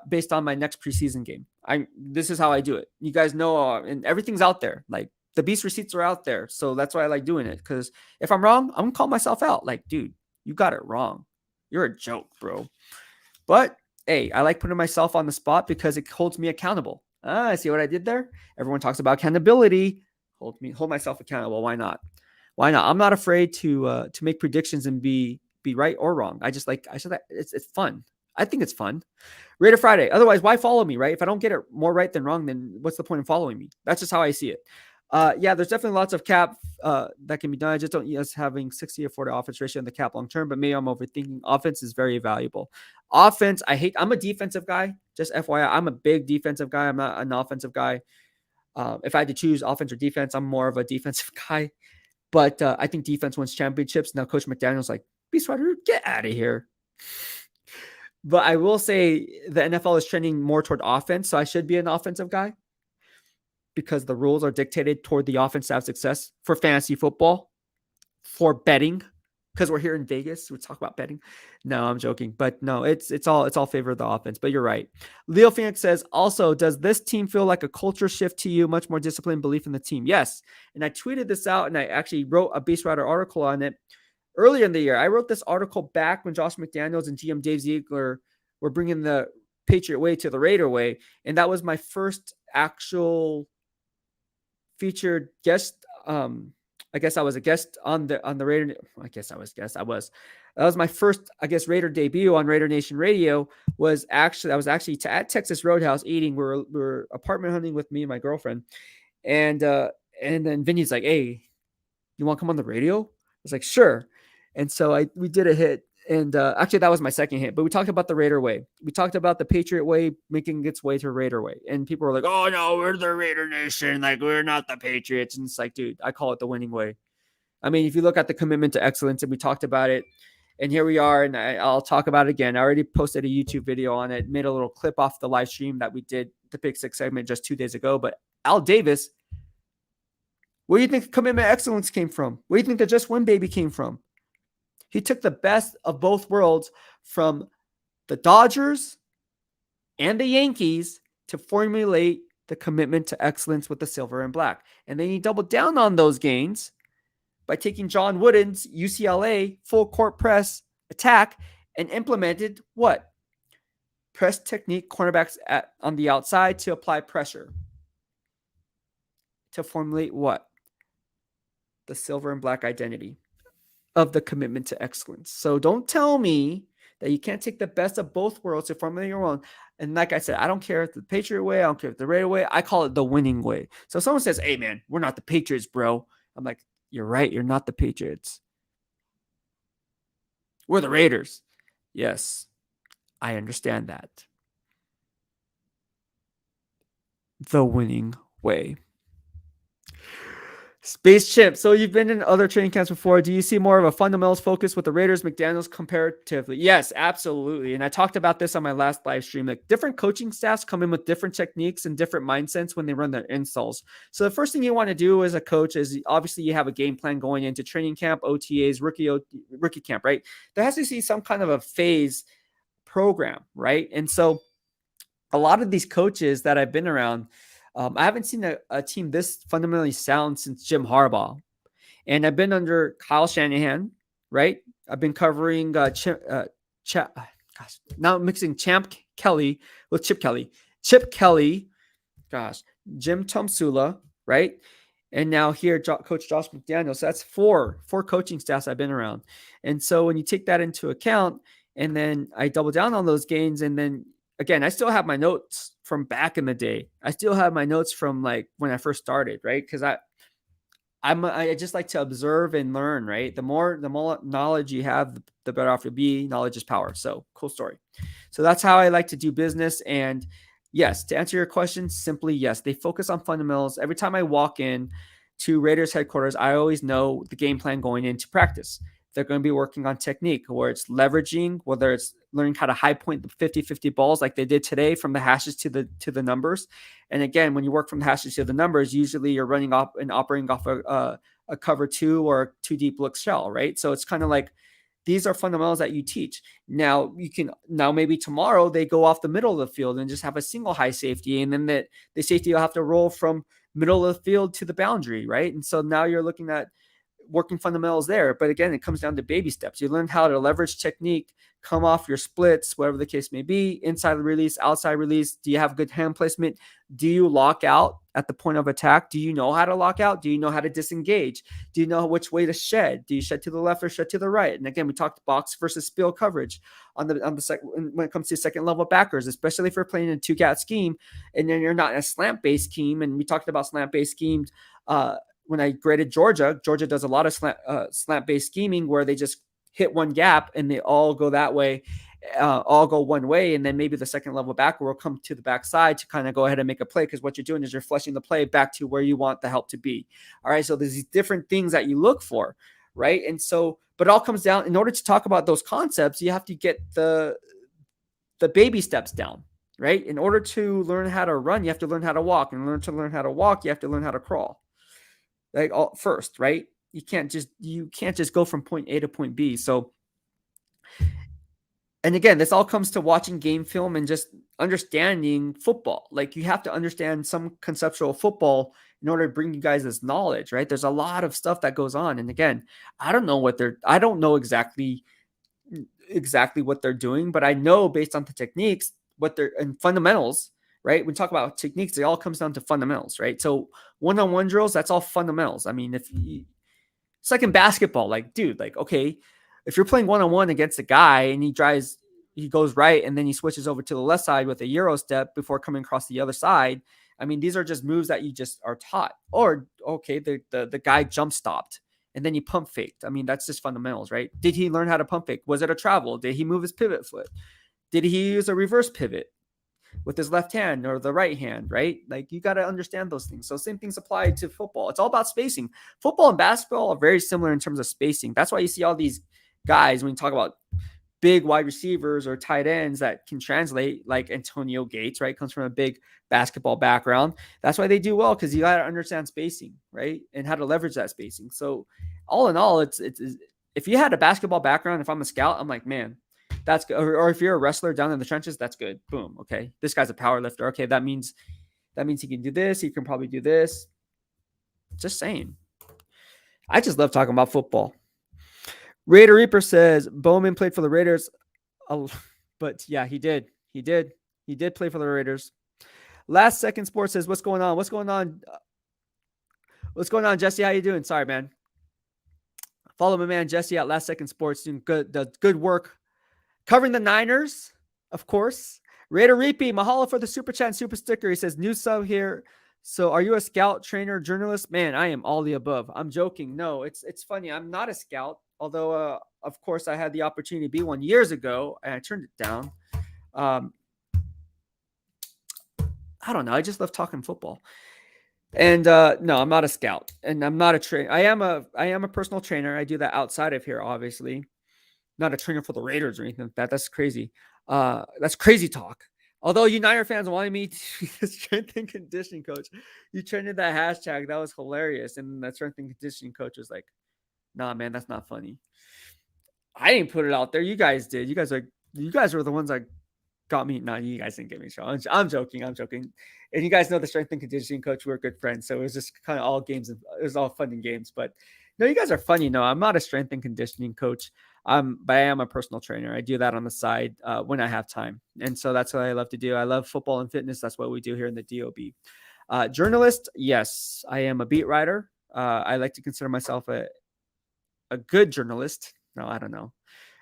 based on my next preseason game. This is how I do it. You guys know, and everything's out there. Like the Beast receipts are out there. So that's why I like doing it. Because if I'm wrong, I'm going to call myself out. Like, dude, you got it wrong. You're a joke, bro. But hey, I like putting myself on the spot because it holds me accountable. See what I did there? Everyone talks about accountability. Hold myself accountable. Why not? Why not? I'm not afraid to make predictions and be right or wrong. I said that it's fun. I think it's fun. Raider Friday. Otherwise, why follow me, right? If I don't get it more right than wrong, then what's the point in following me? That's just how I see it. Yeah, there's definitely lots of cap that can be done. I just don't us having 60 to 40 offense ratio in the cap long term, but maybe I'm overthinking. Offense is very valuable. Offense, I'm a defensive guy. Just FYI, I'm a big defensive guy. I'm not an offensive guy. If I had to choose offense or defense, I'm more of a defensive guy. But I think defense wins championships. Now Coach McDaniel's like, BEASTwriter, get out of here. But I will say the NFL is trending more toward offense, so I should be an offensive guy because the rules are dictated toward the offense to have success for fantasy football, for betting, because we're here in Vegas. We talk about betting. No, I'm joking. But no, it's all favor of the offense. But you're right. Leo Phoenix says, also, does this team feel like a culture shift to you? Much more discipline, belief in the team? Yes. And I tweeted this out, and I actually wrote a BEASTwriter article on it earlier in the year. I wrote this article back when Josh McDaniels and GM Dave Ziegler were bringing the Patriot way to the Raider way. And that was my first actual featured guest. I guess I was a guest on the Raider. I guess I was guest. That was my first, I guess, Raider debut on Raider Nation Radio. I was actually at Texas Roadhouse eating. We were apartment hunting with me and my girlfriend, and then Vinny's like, "Hey, you want to come on the radio?" I was like, "Sure." And so we did a hit. And actually, that was my second hit. But we talked about the Raider way. We talked about the Patriot way making its way to Raider way. And people were like, oh, no, we're the Raider Nation. Like, we're not the Patriots. And it's like, dude, I call it the winning way. I mean, if you look at the commitment to excellence, and we talked about it, and here we are, and I'll talk about it again. I already posted a YouTube video on it, made a little clip off the live stream that we did, the Pick Six segment just 2 days ago. But Al Davis, where do you think commitment to excellence came from? Where do you think the Just Win Baby came from? He took the best of both worlds from the Dodgers and the Yankees to formulate the commitment to excellence with the silver and black. And then he doubled down on those gains by taking John Wooden's UCLA full court press attack and implemented what? Press technique, cornerbacks on the outside to apply pressure. To formulate what? The silver and black identity of the commitment to excellence. So don't tell me that you can't take the best of both worlds to formulate your own. And like I said, I don't care if the Patriot way, I don't care if the Raider way, I call it the winning way. So if someone says, hey man, we're not the Patriots, bro. I'm like, you're right, you're not the Patriots. We're the Raiders. Yes, I understand that. The winning way. Space Chimp. So you've been in other training camps before. Do you see more of a fundamentals focus with the Raiders, McDaniels comparatively? Yes, absolutely. And I talked about this on my last live stream. Like different coaching staffs come in with different techniques and different mindsets when they run their installs. So the first thing you want to do as a coach is obviously you have a game plan going into training camp, OTAs, rookie camp, right? There has to be some kind of a phase program, right? And so a lot of these coaches that I've been around, I haven't seen a team this fundamentally sound since Jim Harbaugh. And I've been under Kyle Shanahan, right? I've been covering now mixing Champ Kelly with Chip Kelly. Chip Kelly, Jim Tomsula, right? And now here, Coach Josh McDaniels. So that's four coaching staffs I've been around. And so when you take that into account, and then I double down on those gains, and then again, I still have my notes from back in the day. I still have my notes from like when I first started, right? Because I just like to observe and learn, right? The more knowledge you have, the better off you'll be. Knowledge is power. So cool story. So that's how I like to do business. And yes, to answer your question, simply yes, they focus on fundamentals. Every time I walk in to Raiders headquarters, I always know the game plan going into practice. they're going to be working on technique, where it's leveraging, whether it's learning how to high point the 50-50 balls like they did today from the hashes to the numbers. And again, when you work from the hashes to the numbers, usually you're running off and operating off a cover 2 or 2 deep look shell, right? So it's kind of like, these are fundamentals that you teach. Now maybe tomorrow they go off the middle of the field and just have a single high safety, and then the safety will have to roll from middle of the field to the boundary, right? And so now you're looking at working fundamentals there. But again, it comes down to baby steps. You learn how to leverage technique, come off your splits, whatever the case may be, inside release, outside release. Do you have good hand placement? Do you lock out at the point of attack? Do you know how to lock out? Do you know how to disengage? Do you know which way to shed? Do you shed to the left or shed to the right? And again, we talked box versus spill coverage on the second, when it comes to second level backers, especially if you're playing in a 2-gat scheme and then you're not in a slant based scheme. And we talked about slant based schemes when I graded Georgia. Georgia does a lot of slant based scheming where they just hit one gap and they all go that way, all go one way. And then maybe the second level backer will come to the backside to kind of go ahead and make a play, because what you're doing is you're flushing the play back to where you want the help to be. All right. So there's these different things that you look for. Right. And so, but it all comes down, in order to talk about those concepts, you have to get the baby steps down. Right. In order to learn how to run, you have to learn how to walk, and learn how to walk, you have to learn how to crawl. Like first, right? You can't just go from point A to point B. So, and again, this all comes to watching game film and just understanding football. Like, you have to understand some conceptual football in order to bring you guys this knowledge, right? There's a lot of stuff that goes on. And again, I don't know exactly what they're doing, but I know based on the techniques, and fundamentals, right? When we talk about techniques, it all comes down to fundamentals, right? So one-on-one drills, that's all fundamentals. I mean, it's like in basketball, like, dude, like, okay, if you're playing one-on-one against a guy and he goes right, and then he switches over to the left side with a Euro step before coming across the other side. I mean, these are just moves that you just are taught. Or, okay, the guy jump stopped and then he pump faked. I mean, that's just fundamentals, right? Did he learn how to pump fake? Was it a travel? Did he move his pivot foot? Did he use a reverse pivot with his left hand or the right hand, right? Like, you got to understand those things. So same things apply to football. It's all about spacing. Football and basketball are very similar in terms of spacing. That's why you see all these guys, when you talk about big wide receivers or tight ends that can translate, like Antonio Gates, right? Comes from a big basketball background. That's why they do well, because you got to understand spacing, right? And how to leverage that spacing. So all in all, it's if you had a basketball background, if I'm a scout, I'm like, man, that's good. Or if you're a wrestler down in the trenches, that's good. Boom. Okay. This guy's a power lifter. Okay. That means he can do this. He can probably do this. Just saying. I just love talking about football. Raider Reaper says Bowman played for the Raiders. But yeah, he did. He did play for the Raiders. Last Second Sports says, what's going on? What's going on, Jesse? How you doing? Sorry, man. Follow my man Jesse at Last Second Sports, doing good work covering the Niners, of course. Raider Reapy, mahalo for the super chat and super sticker. He says, new sub here. So are you a scout, trainer, journalist? Man, I am all the above. I'm joking. No, it's funny. I'm not a scout, although, of course, I had the opportunity to be one years ago, and I turned it down. I don't know. I just love talking football. And no, I'm not a scout, and I'm not a trainer. I am a personal trainer. I do that outside of here, obviously. Not a trainer for the Raiders or anything like that. That's crazy. That's crazy talk. Although you Niner fans wanted me to be the strength and conditioning coach, you trended that hashtag. That was hilarious. And that strength and conditioning coach was like, nah, man, that's not funny. I didn't put it out there. You guys did. You guys were the ones that got me. No, you guys didn't get me. I'm joking. And you guys know the strength and conditioning coach. We're good friends. So it was just kind of all games. It was all fun and games. But no, you guys are funny. No, I'm not a strength and conditioning coach. But I am a personal trainer. I do that on the side when I have time. And so that's what I love to do. I love football and fitness. That's what we do here in the DOB. Journalist, yes, I am a beat writer. I like to consider myself a good journalist. No, I don't know.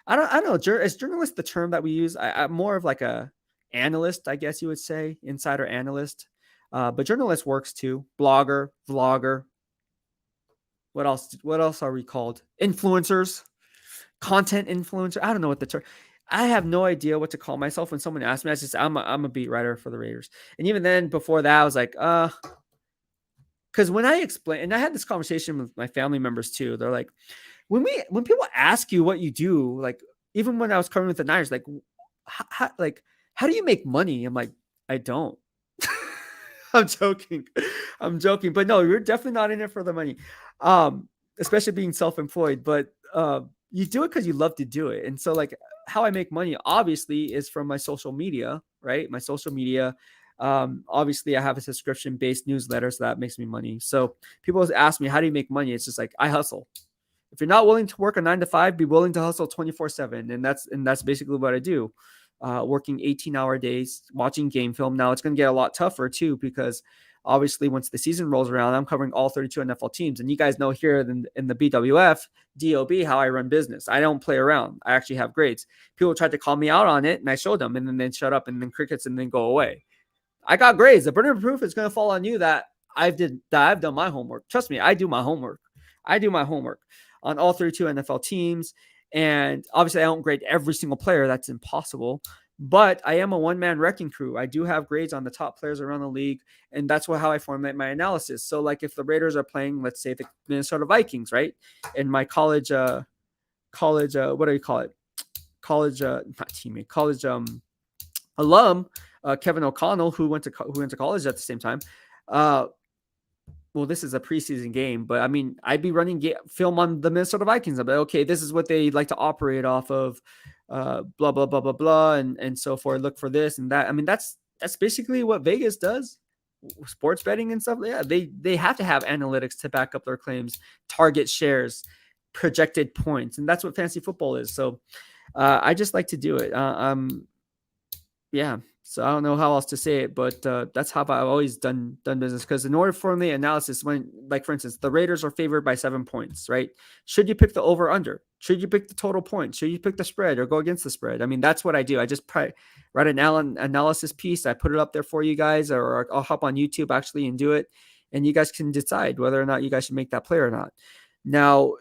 I don't know. Is journalist the term that we use? I'm more of like a analyst, I guess you would say, insider analyst. But journalist works too. Blogger, vlogger. What else are we called? Influencers. Content influencer. I don't know what the term. I have no idea what to call myself when someone asks me. I just I'm a beat writer for the Raiders. And even then, before that, I was like, because when I explain, and I had this conversation with my family members too. They're like, when people ask you what you do, like even when I was covering with the Niners, like how do you make money? I'm like, I don't. I'm joking. I'm joking. But no, you're definitely not in it for the money. Especially being self-employed. But you do it because you love to do it. And so like how I make money obviously is from my social media, right? My social media. Obviously I have a subscription-based newsletter, so that makes me money. So people ask me, how do you make money? It's just like I hustle. If you're not willing to work a 9 to 5, be willing to hustle 24/7. And that's basically what I do. Working 18-hour days, watching game film. Now it's going to get a lot tougher too, because obviously once the season rolls around, I'm covering all 32 NFL teams. And you guys know here in the BWF, DOB, how I run business. I don't play around. I actually have grades. People tried to call me out on it, and I showed them, and then they shut up, and then crickets, and then go away. I got grades. The burden of proof is going to fall on you that I've done my homework. Trust me, I do my homework. I do my homework on all 32 NFL teams. And obviously, I don't grade every single player. That's impossible. But I am a one-man wrecking crew. I do have grades on the top players around the league, and that's how I formulate my analysis. So, like, if the Raiders are playing, let's say, the Minnesota Vikings, right? In my college, what do you call it? College, not teammate, college alum, Kevin O'Connell, who went to college at the same time. Well, this is a preseason game, but I mean, I'd be running film on the Minnesota Vikings. I'm like, okay, this is what they like to operate off of, blah, blah, blah, blah, blah, and so forth. Look for this and that. I mean, that's basically what Vegas does. Sports betting and stuff. Yeah, they have to have analytics to back up their claims, target shares, projected points, and that's what fantasy football is. So I just like to do it. Yeah. So I don't know how else to say it, but that's how I've always done business. Because in order for the analysis, when, like, for instance, the Raiders are favored by 7 points, right? Should you pick the over under? Should you pick the total points? Should you pick the spread or go against the spread? I mean, that's what I do. I just write an analysis piece. I put it up there for you guys, or I'll hop on YouTube actually and do it, and you guys can decide whether or not you guys should make that play or not. Now,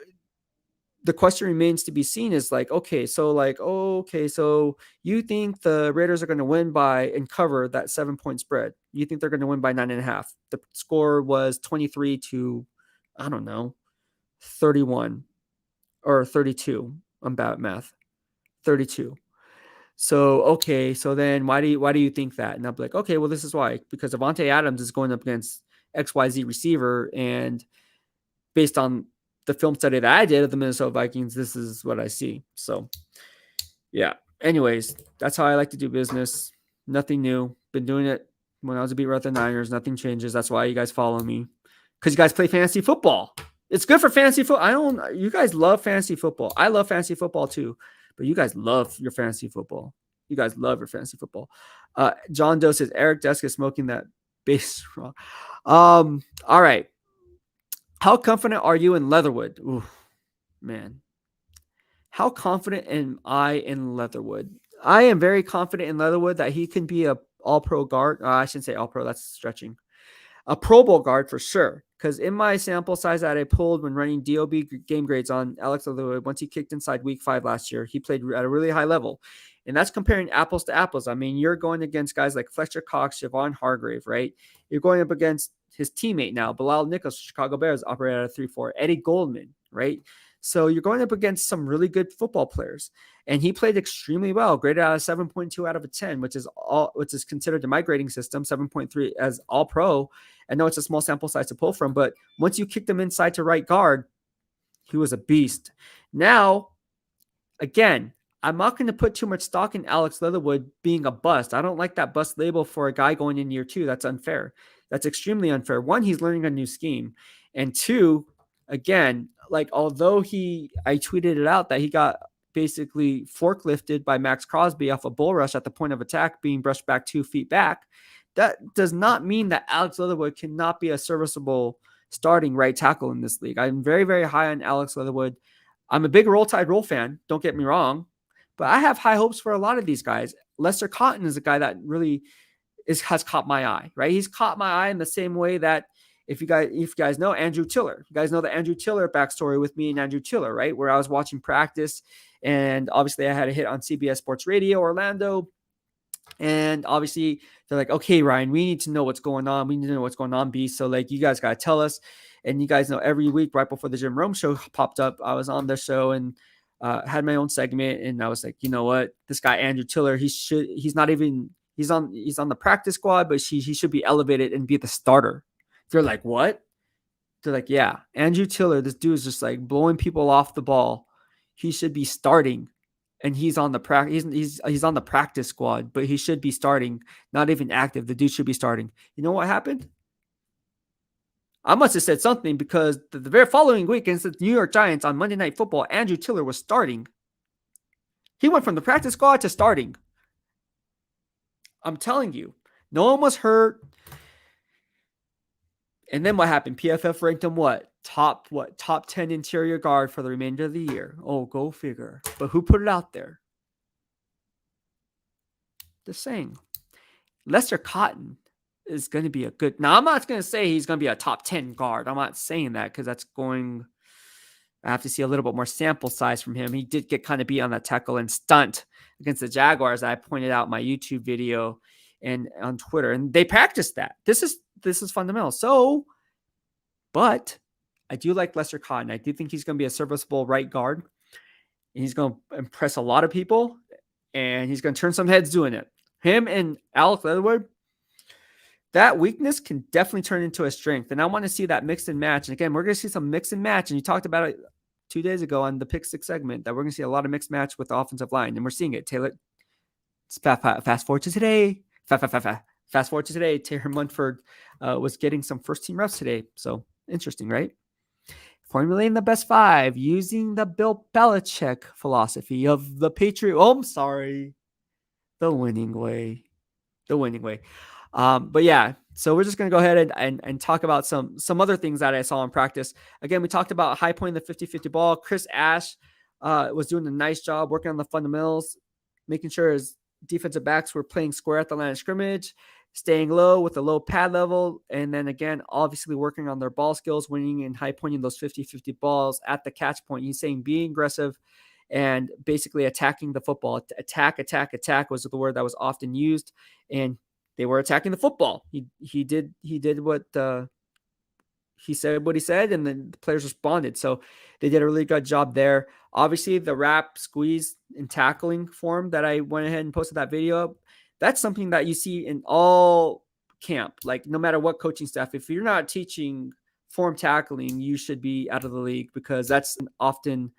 the question remains to be seen is like, okay, so you think the Raiders are going to win by and cover that 7 point spread? You think they're going to win by 9.5? The score was 23 to, I don't know, 31 or 32. I'm bad at math. 32. So, okay, so then why do you think that? And I'll be like, okay, well, this is why. Because Avante Adams is going up against XYZ receiver, and based on the film study that I did of the Minnesota Vikings, this is what I see. So, yeah. Anyways, that's how I like to do business. Nothing new. Been doing it when I was a beat writer at the Niners. Nothing changes. That's why you guys follow me, because you guys play fantasy football. It's good for fantasy football. You guys love fantasy football. I love fantasy football too, but you guys love your fantasy football. You guys love your fantasy football. John Doe says Eric Desk is smoking that base raw. All right. How confident are you in Leatherwood? Ooh, man. How confident am I in Leatherwood? I am very confident in Leatherwood that he can be a all-pro guard. I shouldn't say all-pro. That's stretching. A Pro Bowl guard for sure. Because in my sample size that I pulled when running DOB game grades on Alex Leatherwood, once he kicked inside week 5 last year, he played at a really high level. And that's comparing apples to apples. I mean, you're going against guys like Fletcher Cox, Javon Hargrave, right? You're going up against his teammate now, Bilal Nichols, Chicago Bears, operate at a 3-4. Eddie Goldman, right? So you're going up against some really good football players. And he played extremely well, graded out of 7.2 out of a 10, which is considered in my grading system, 7.3 as all pro. I know it's a small sample size to pull from, but once you kicked him inside to right guard, he was a beast. Now, again, I'm not going to put too much stock in Alex Leatherwood being a bust. I don't like that bust label for a guy going in year 2. That's unfair. That's extremely unfair. 1, he's learning a new scheme. And 2, again, like, although I tweeted it out that he got basically forklifted by Max Crosby off a bull rush at the point of attack, being brushed back 2 feet back, that does not mean that Alex Leatherwood cannot be a serviceable starting right tackle in this league. I'm very, very high on Alex Leatherwood. I'm a big Roll Tide Roll fan. Don't get me wrong. But I have high hopes for a lot of these guys. Lester Cotton is a guy that really has caught my eye, right? He's caught my eye in the same way that if you guys know Andrew Tiller, you guys know the Andrew Tiller backstory with me and Andrew Tiller, right? Where I was watching practice, and obviously I had a hit on CBS Sports Radio Orlando, And obviously they're like, okay, Ryan, we need to know what's going on. We need to know what's going on, Beast. So like, you guys got to tell us. And you guys know every week right before the Jim Rome show popped up, I was on the show and had my own segment. And I was like, you know what, this guy, Andrew Tiller, he's on the practice squad, but he should be elevated and be the starter. They're like, what? They're like, yeah, Andrew Tiller, this dude is just like blowing people off the ball. He should be starting. And he's on the he's on the practice squad, but he should be starting, not even active. The dude should be starting. You know what happened? I must have said something because the very following week against the New York Giants on Monday Night Football, Andrew Tiller was starting. He went from the practice squad to starting. I'm telling you, no one was hurt. And then what happened? PFF ranked him top 10 interior guard for the remainder of the year. Oh, go figure. But who put it out there? Just saying. Lester Cotton is going to be a good. Now, I'm not going to say he's going to be a top 10 guard. I'm not saying that because that's going. I have to see a little bit more sample size from him. He did get kind of beat on that tackle and stunt against the Jaguars. I pointed out in my YouTube video and on Twitter, and they practiced that. This is fundamental. So, but I do like Lester Cotton. I do think he's going to be a serviceable right guard. And he's going to impress a lot of people, and he's going to turn some heads doing it. Him and Alex Leatherwood, that weakness can definitely turn into a strength. And I want to see that mix and match. And again, we're going to see some mix and match. And you talked about it 2 days ago on the Pick Six segment that we're going to see a lot of mixed match with the offensive line. And we're seeing it. Taylor, fast forward to today. Fast forward to today. Taylor Munford was getting some first team reps today. So interesting, right? Formulating the best five using the Bill Belichick philosophy of the Patriot. Oh, I'm sorry. The winning way. But yeah, so we're just going to go ahead and talk about some other things that I saw in practice. Again, we talked about high point the 50-50 ball. Chris Ash was doing a nice job working on the fundamentals, making sure his defensive backs were playing square at the line of scrimmage, staying low with a low pad level, and then again, obviously working on their ball skills, winning and high pointing those 50-50 balls at the catch point. He's saying being aggressive and basically attacking the football. Attack was the word that was often used, and they were attacking the football. He did what he said what he said, and then the players responded. So they did a really good job there. Obviously, the wrap, squeeze, and tackling form that I went ahead and posted that video up, that's something that you see in all camp. Like no matter what coaching staff, if you're not teaching form tackling, you should be out of the league because that's often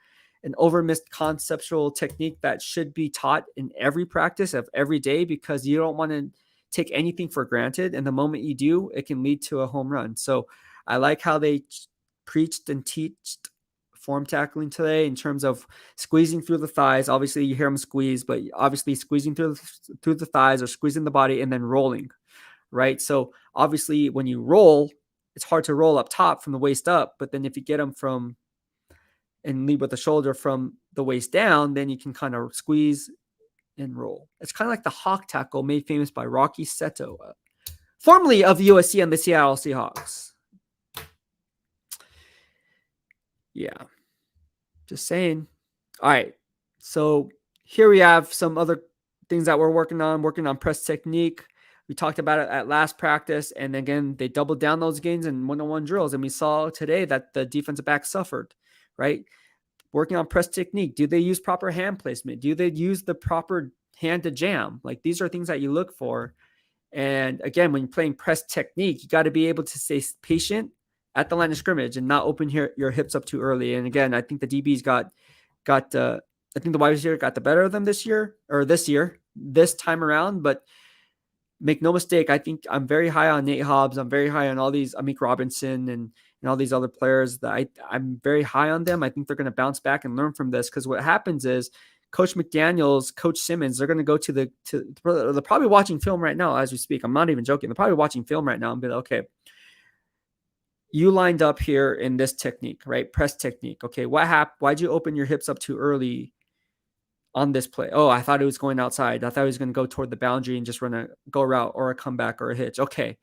an overmissed conceptual technique that should be taught in every practice of every day because you don't want to take anything for granted. And the moment you do, it can lead to a home run. So I like how they preached and teached form tackling today in terms of squeezing through the thighs. Obviously you hear them squeeze, but obviously squeezing through the thighs or squeezing the body and then rolling, right? So obviously when you roll, it's hard to roll up top from the waist up, but then if you get them from and lead with the shoulder from the waist down, then you can kind of squeeze and roll. It's kind of like the hawk tackle made famous by Rocky Seto, formerly of USC and the Seattle Seahawks. Yeah, just saying. All right, so here we have some other things that we're working on press technique. We talked about it at last practice, and again, they doubled down those gains in one-on-one drills, and we saw today that the defensive back suffered, right? Working on press technique. Do they use proper hand placement? Do they use the proper hand to jam? Like these are things that you look for. And again, when you're playing press technique, you got to be able to stay patient at the line of scrimmage and not open your hips up too early. And again, I think the DBs I think the wide receiver got the better of them this time around. But make no mistake, I think I'm very high on Nate Hobbs. I'm very high on all these Amik Robinson and all these other players that I'm very high on them. I think they're going to bounce back and learn from this because what happens is Coach McDaniels, Coach Simmons, they're going to go they're probably watching film right now as we speak. I'm not even joking. They're probably watching film right now and be like, okay, you lined up here in this technique, right? Press technique. Okay, what happened? Why'd you open your hips up too early on this play? Oh, I thought it was going outside. I thought it was going to go toward the boundary and just run a go route or a comeback or a hitch. Okay.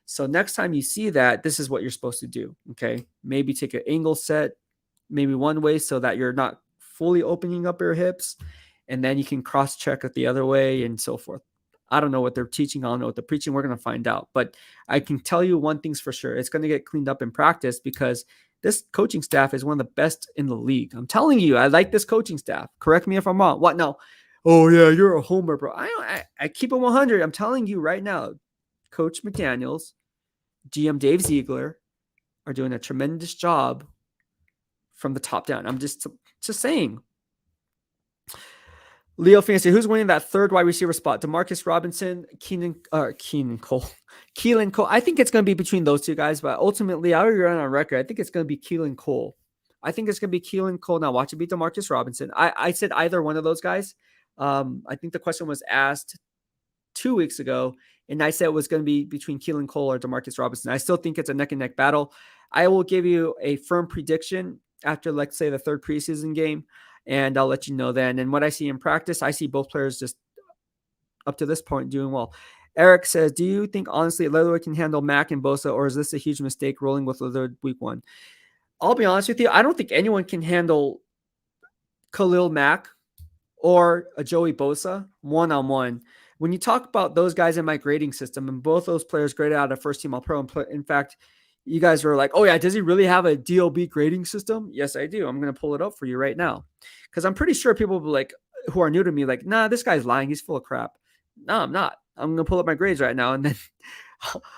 So next time you see that, this is what you're supposed to do. Okay. Maybe take an angle set, maybe one way so that you're not fully opening up your hips. And then you can cross check it the other way and so forth. I don't know what they're teaching. I don't know what they're preaching. We're going to find out. But I can tell you one thing's for sure. It's going to get cleaned up in practice because this coaching staff is one of the best in the league. I'm telling you, I like this coaching staff. Correct me if I'm wrong. What? No. Oh, yeah, you're a homer, bro. I keep it 100. I'm telling you right now, Coach McDaniels, GM Dave Ziegler are doing a tremendous job from the top down. I'm just saying. Leo Fancy, who's winning that third wide receiver spot? DeMarcus Robinson, Keelan Cole. I think it's going to be between those two guys, but ultimately, I already ran on record. I think it's going to be Keelan Cole. I think it's going to be Keelan Cole. Now, watch it beat DeMarcus Robinson. I said either one of those guys. I think the question was asked 2 weeks ago, and I said it was going to be between Keelan Cole or DeMarcus Robinson. I still think it's a neck-and-neck battle. I will give you a firm prediction after, let's say, the third preseason game, and I'll let you know then. And what I see in practice, I see both players just up to this point doing well. Eric says, do you think, honestly, Lillard can handle Mack and Bosa, or is this a huge mistake rolling with Lillard week 1? I'll be honest with you. I don't think anyone can handle Khalil Mack or a Joey Bosa one-on-one. When you talk about those guys in my grading system, and both those players graded out of first team All-Pro, in fact, you guys were like, oh yeah, does he really have a DOB grading system? Yes, I do. I'm going to pull it up for you right now. Because I'm pretty sure people will be like, who are new to me, like, nah, this guy's lying. He's full of crap. No, I'm not. I'm going to pull up my grades right now. And then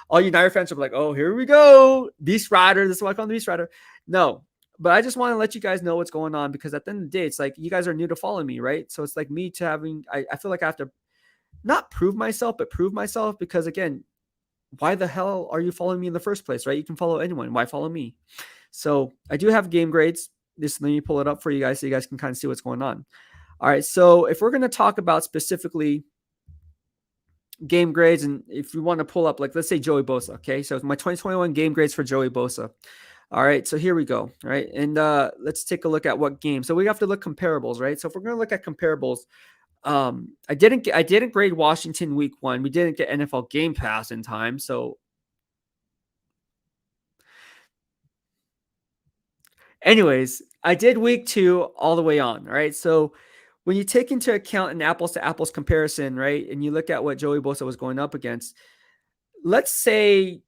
all you Niner fans will be like, oh, here we go. BEASTwriter. This is why I call him BEASTwriter. No, but I just want to let you guys know what's going on, because at the end of the day, it's like you guys are new to following me, right? So it's like me to having, I feel like I have to not prove myself, but prove myself, because again, why the hell are you following me in the first place, right? You can follow anyone. Why follow me? So I do have game grades. Just let me pull it up for you guys so you guys can kind of see what's going on. All right. So if we're going to talk about specifically game grades, and if you want to pull up, like, let's say Joey Bosa. Okay. So my 2021 game grades for Joey Bosa. All right. So here we go. All right. And let's take a look at what game. So we have to look comparables, right? So if we're going to look at comparables, I didn't grade Washington week 1. We didn't get NFL Game Pass in time. So anyways, I did week 2 all the way on. All right. So when you take into account an apples to apples comparison, right, and you look at what Joey Bosa was going up against, let's say,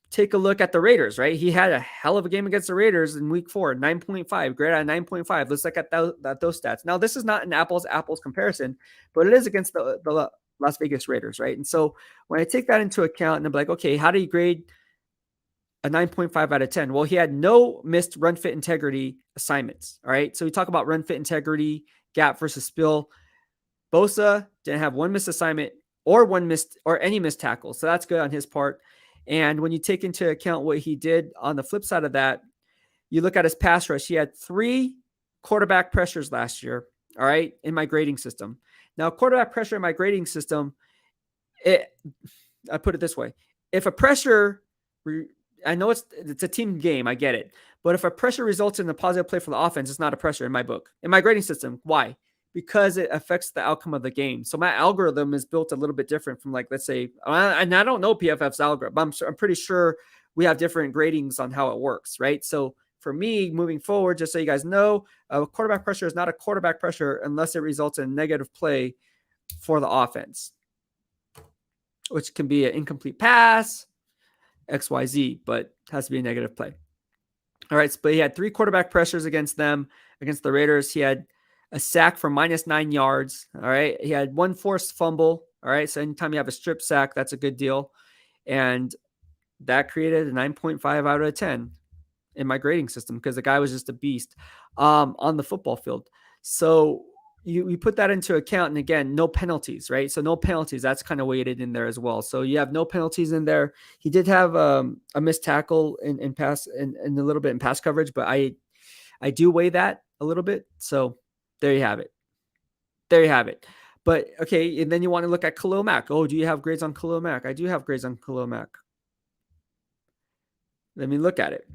take a look at the Raiders, right? He had a hell of a game against the Raiders in week 4, 9.5, grade out of 9.5. Let's look at those stats. Now, this is not an apples comparison, but it is against the Las Vegas Raiders, right? And so when I take that into account and I'm like, okay, how do you grade a 9.5 out of 10? Well, he had no missed run fit integrity assignments, all right? So we talk about run fit integrity, gap versus spill. Bosa didn't have one missed assignment or any missed tackle. So that's good on his part. And when you take into account what he did on the flip side of that, you look at his pass rush. He had 3 quarterback pressures last year, all right, in my grading system. Now, quarterback pressure in my grading system, I put it this way. If a pressure, I know it's a team game, I get it. But if a pressure results in a positive play for the offense, it's not a pressure in my book, in my grading system. Why? Because it affects the outcome of the game. So my algorithm is built a little bit different from, like, let's say, and I don't know PFF's algorithm, but I'm pretty sure we have different gradings on how it works, right? So for me, moving forward, just so you guys know, quarterback pressure is not a quarterback pressure unless it results in a negative play for the offense, which can be an incomplete pass, XYZ, but has to be a negative play. All right, but he had 3 quarterback pressures against them, against the Raiders. He had a sack for -9 yards. All right. He had 1 forced fumble. All right. So anytime you have a strip sack, that's a good deal. And that created a 9.5 out of 10 in my grading system, because the guy was just a beast on the football field. So you put that into account. And again, no penalties, right? So no penalties. That's kind of weighted in there as well. So you have no penalties in there. He did have a missed tackle in pass and a little bit in pass coverage, but I do weigh that a little bit. So there you have it. There you have it. But okay, and then you want to look at Khalil Mack. Oh, do you have grades on Khalil Mack? I do have grades on Khalil Mack. Let me look at it.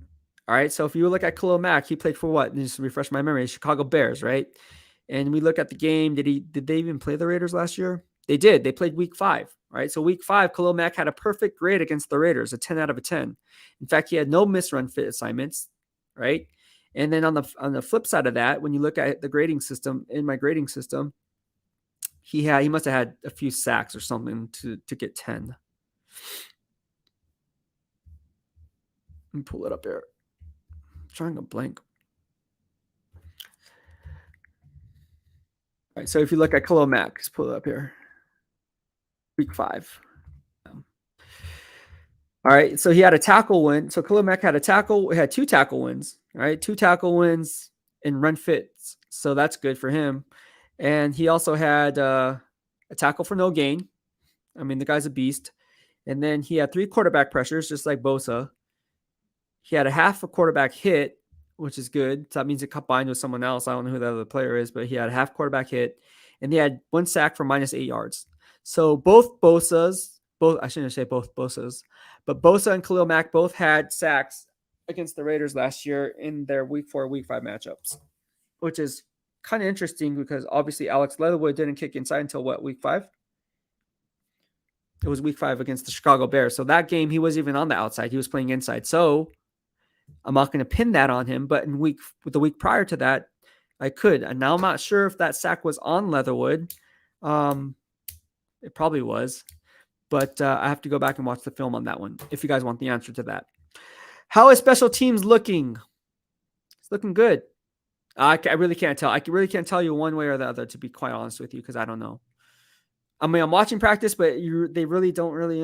All right. So if you look at Khalil Mack, he played for what? Just to refresh my memory, Chicago Bears, right? And we look at the game. Did they even play the Raiders last year? They did. They played week 5. Right. So week 5, Khalil Mack had a perfect grade against the Raiders, a 10 out of 10. In fact, he had no missed run fit assignments. Right. And then on the flip side of that, when you look at the grading system, in my grading system, He must have had a few sacks or something to get 10. Let me pull it up here. I'm trying to blank. All right, so if you look at Khalil Mack, just pull it up here. Week 5. All right, so he had a tackle win. So Khalil Mack had 2 tackle wins, right? 2 tackle wins in run fits. So that's good for him. And he also had a tackle for no gain. I mean, the guy's a beast. And then he had 3 quarterback pressures, just like Bosa. He had a half a quarterback hit, which is good. So that means it combined with someone else. I don't know who the other player is, but he had a half quarterback hit. And he had 1 sack for -8 yards. So I shouldn't say both Bosas, but Bosa and Khalil Mack both had sacks against the Raiders last year in their week 4, week 5 matchups, which is kind of interesting because obviously Alex Leatherwood didn't kick inside until week 5? It was week 5 against the Chicago Bears. So that game, he was even on the outside. He was playing inside. So I'm not going to pin that on him, but the week prior to that, I could. And now I'm not sure if that sack was on Leatherwood. It probably was. But I have to go back and watch the film on that one if you guys want the answer to that. How is special teams looking? It's looking good. I really can't tell. I really can't tell you one way or the other, to be quite honest with you, because I don't know. I mean, I'm watching practice, but they really don't really.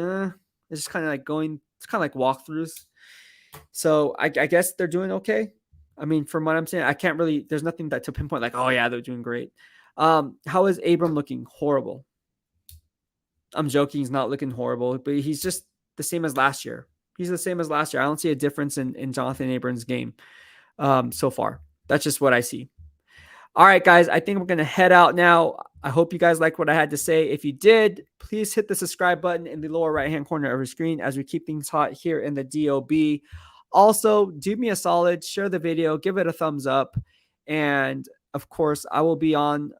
It's just kind of like going. It's kind of like walkthroughs. So I guess they're doing okay. I mean, from what I'm saying, I can't really. There's nothing that to pinpoint like, oh yeah, they're doing great. How is Abram looking? Horrible. I'm joking. He's not looking horrible, but he's just the same as last year. He's the same as last year. I don't see a difference in Jonathan Abram's game so far. That's just what I see. All right, guys, I think we're going to head out now. I hope you guys liked what I had to say. If you did, please hit the subscribe button in the lower right-hand corner of your screen as we keep things hot here in the DOB. Also, do me a solid, share the video, give it a thumbs up. And, of course, I will be on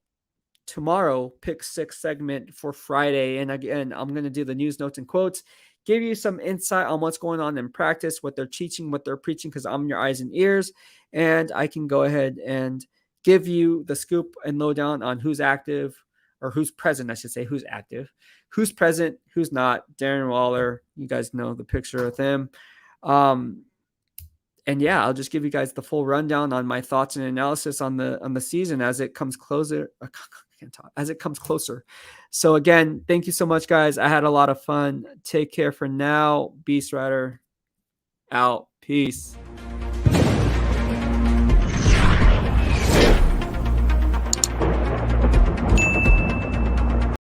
tomorrow, Pick 6 segment for Friday. And, again, I'm going to do the news, notes, and quotes, give you some insight on what's going on in practice, what they're teaching, what they're preaching, because I'm your eyes and ears. And I can go ahead and give you the scoop and lowdown on who's active, or who's present, I should say, who's active, who's present, who's not. Darren Waller, you guys know the picture of him. And yeah, I'll just give you guys the full rundown on my thoughts and analysis on the season as it comes closer. As it comes closer. So again, thank you so much, guys. I had a lot of fun. Take care for now. BEASTwriter out. Peace.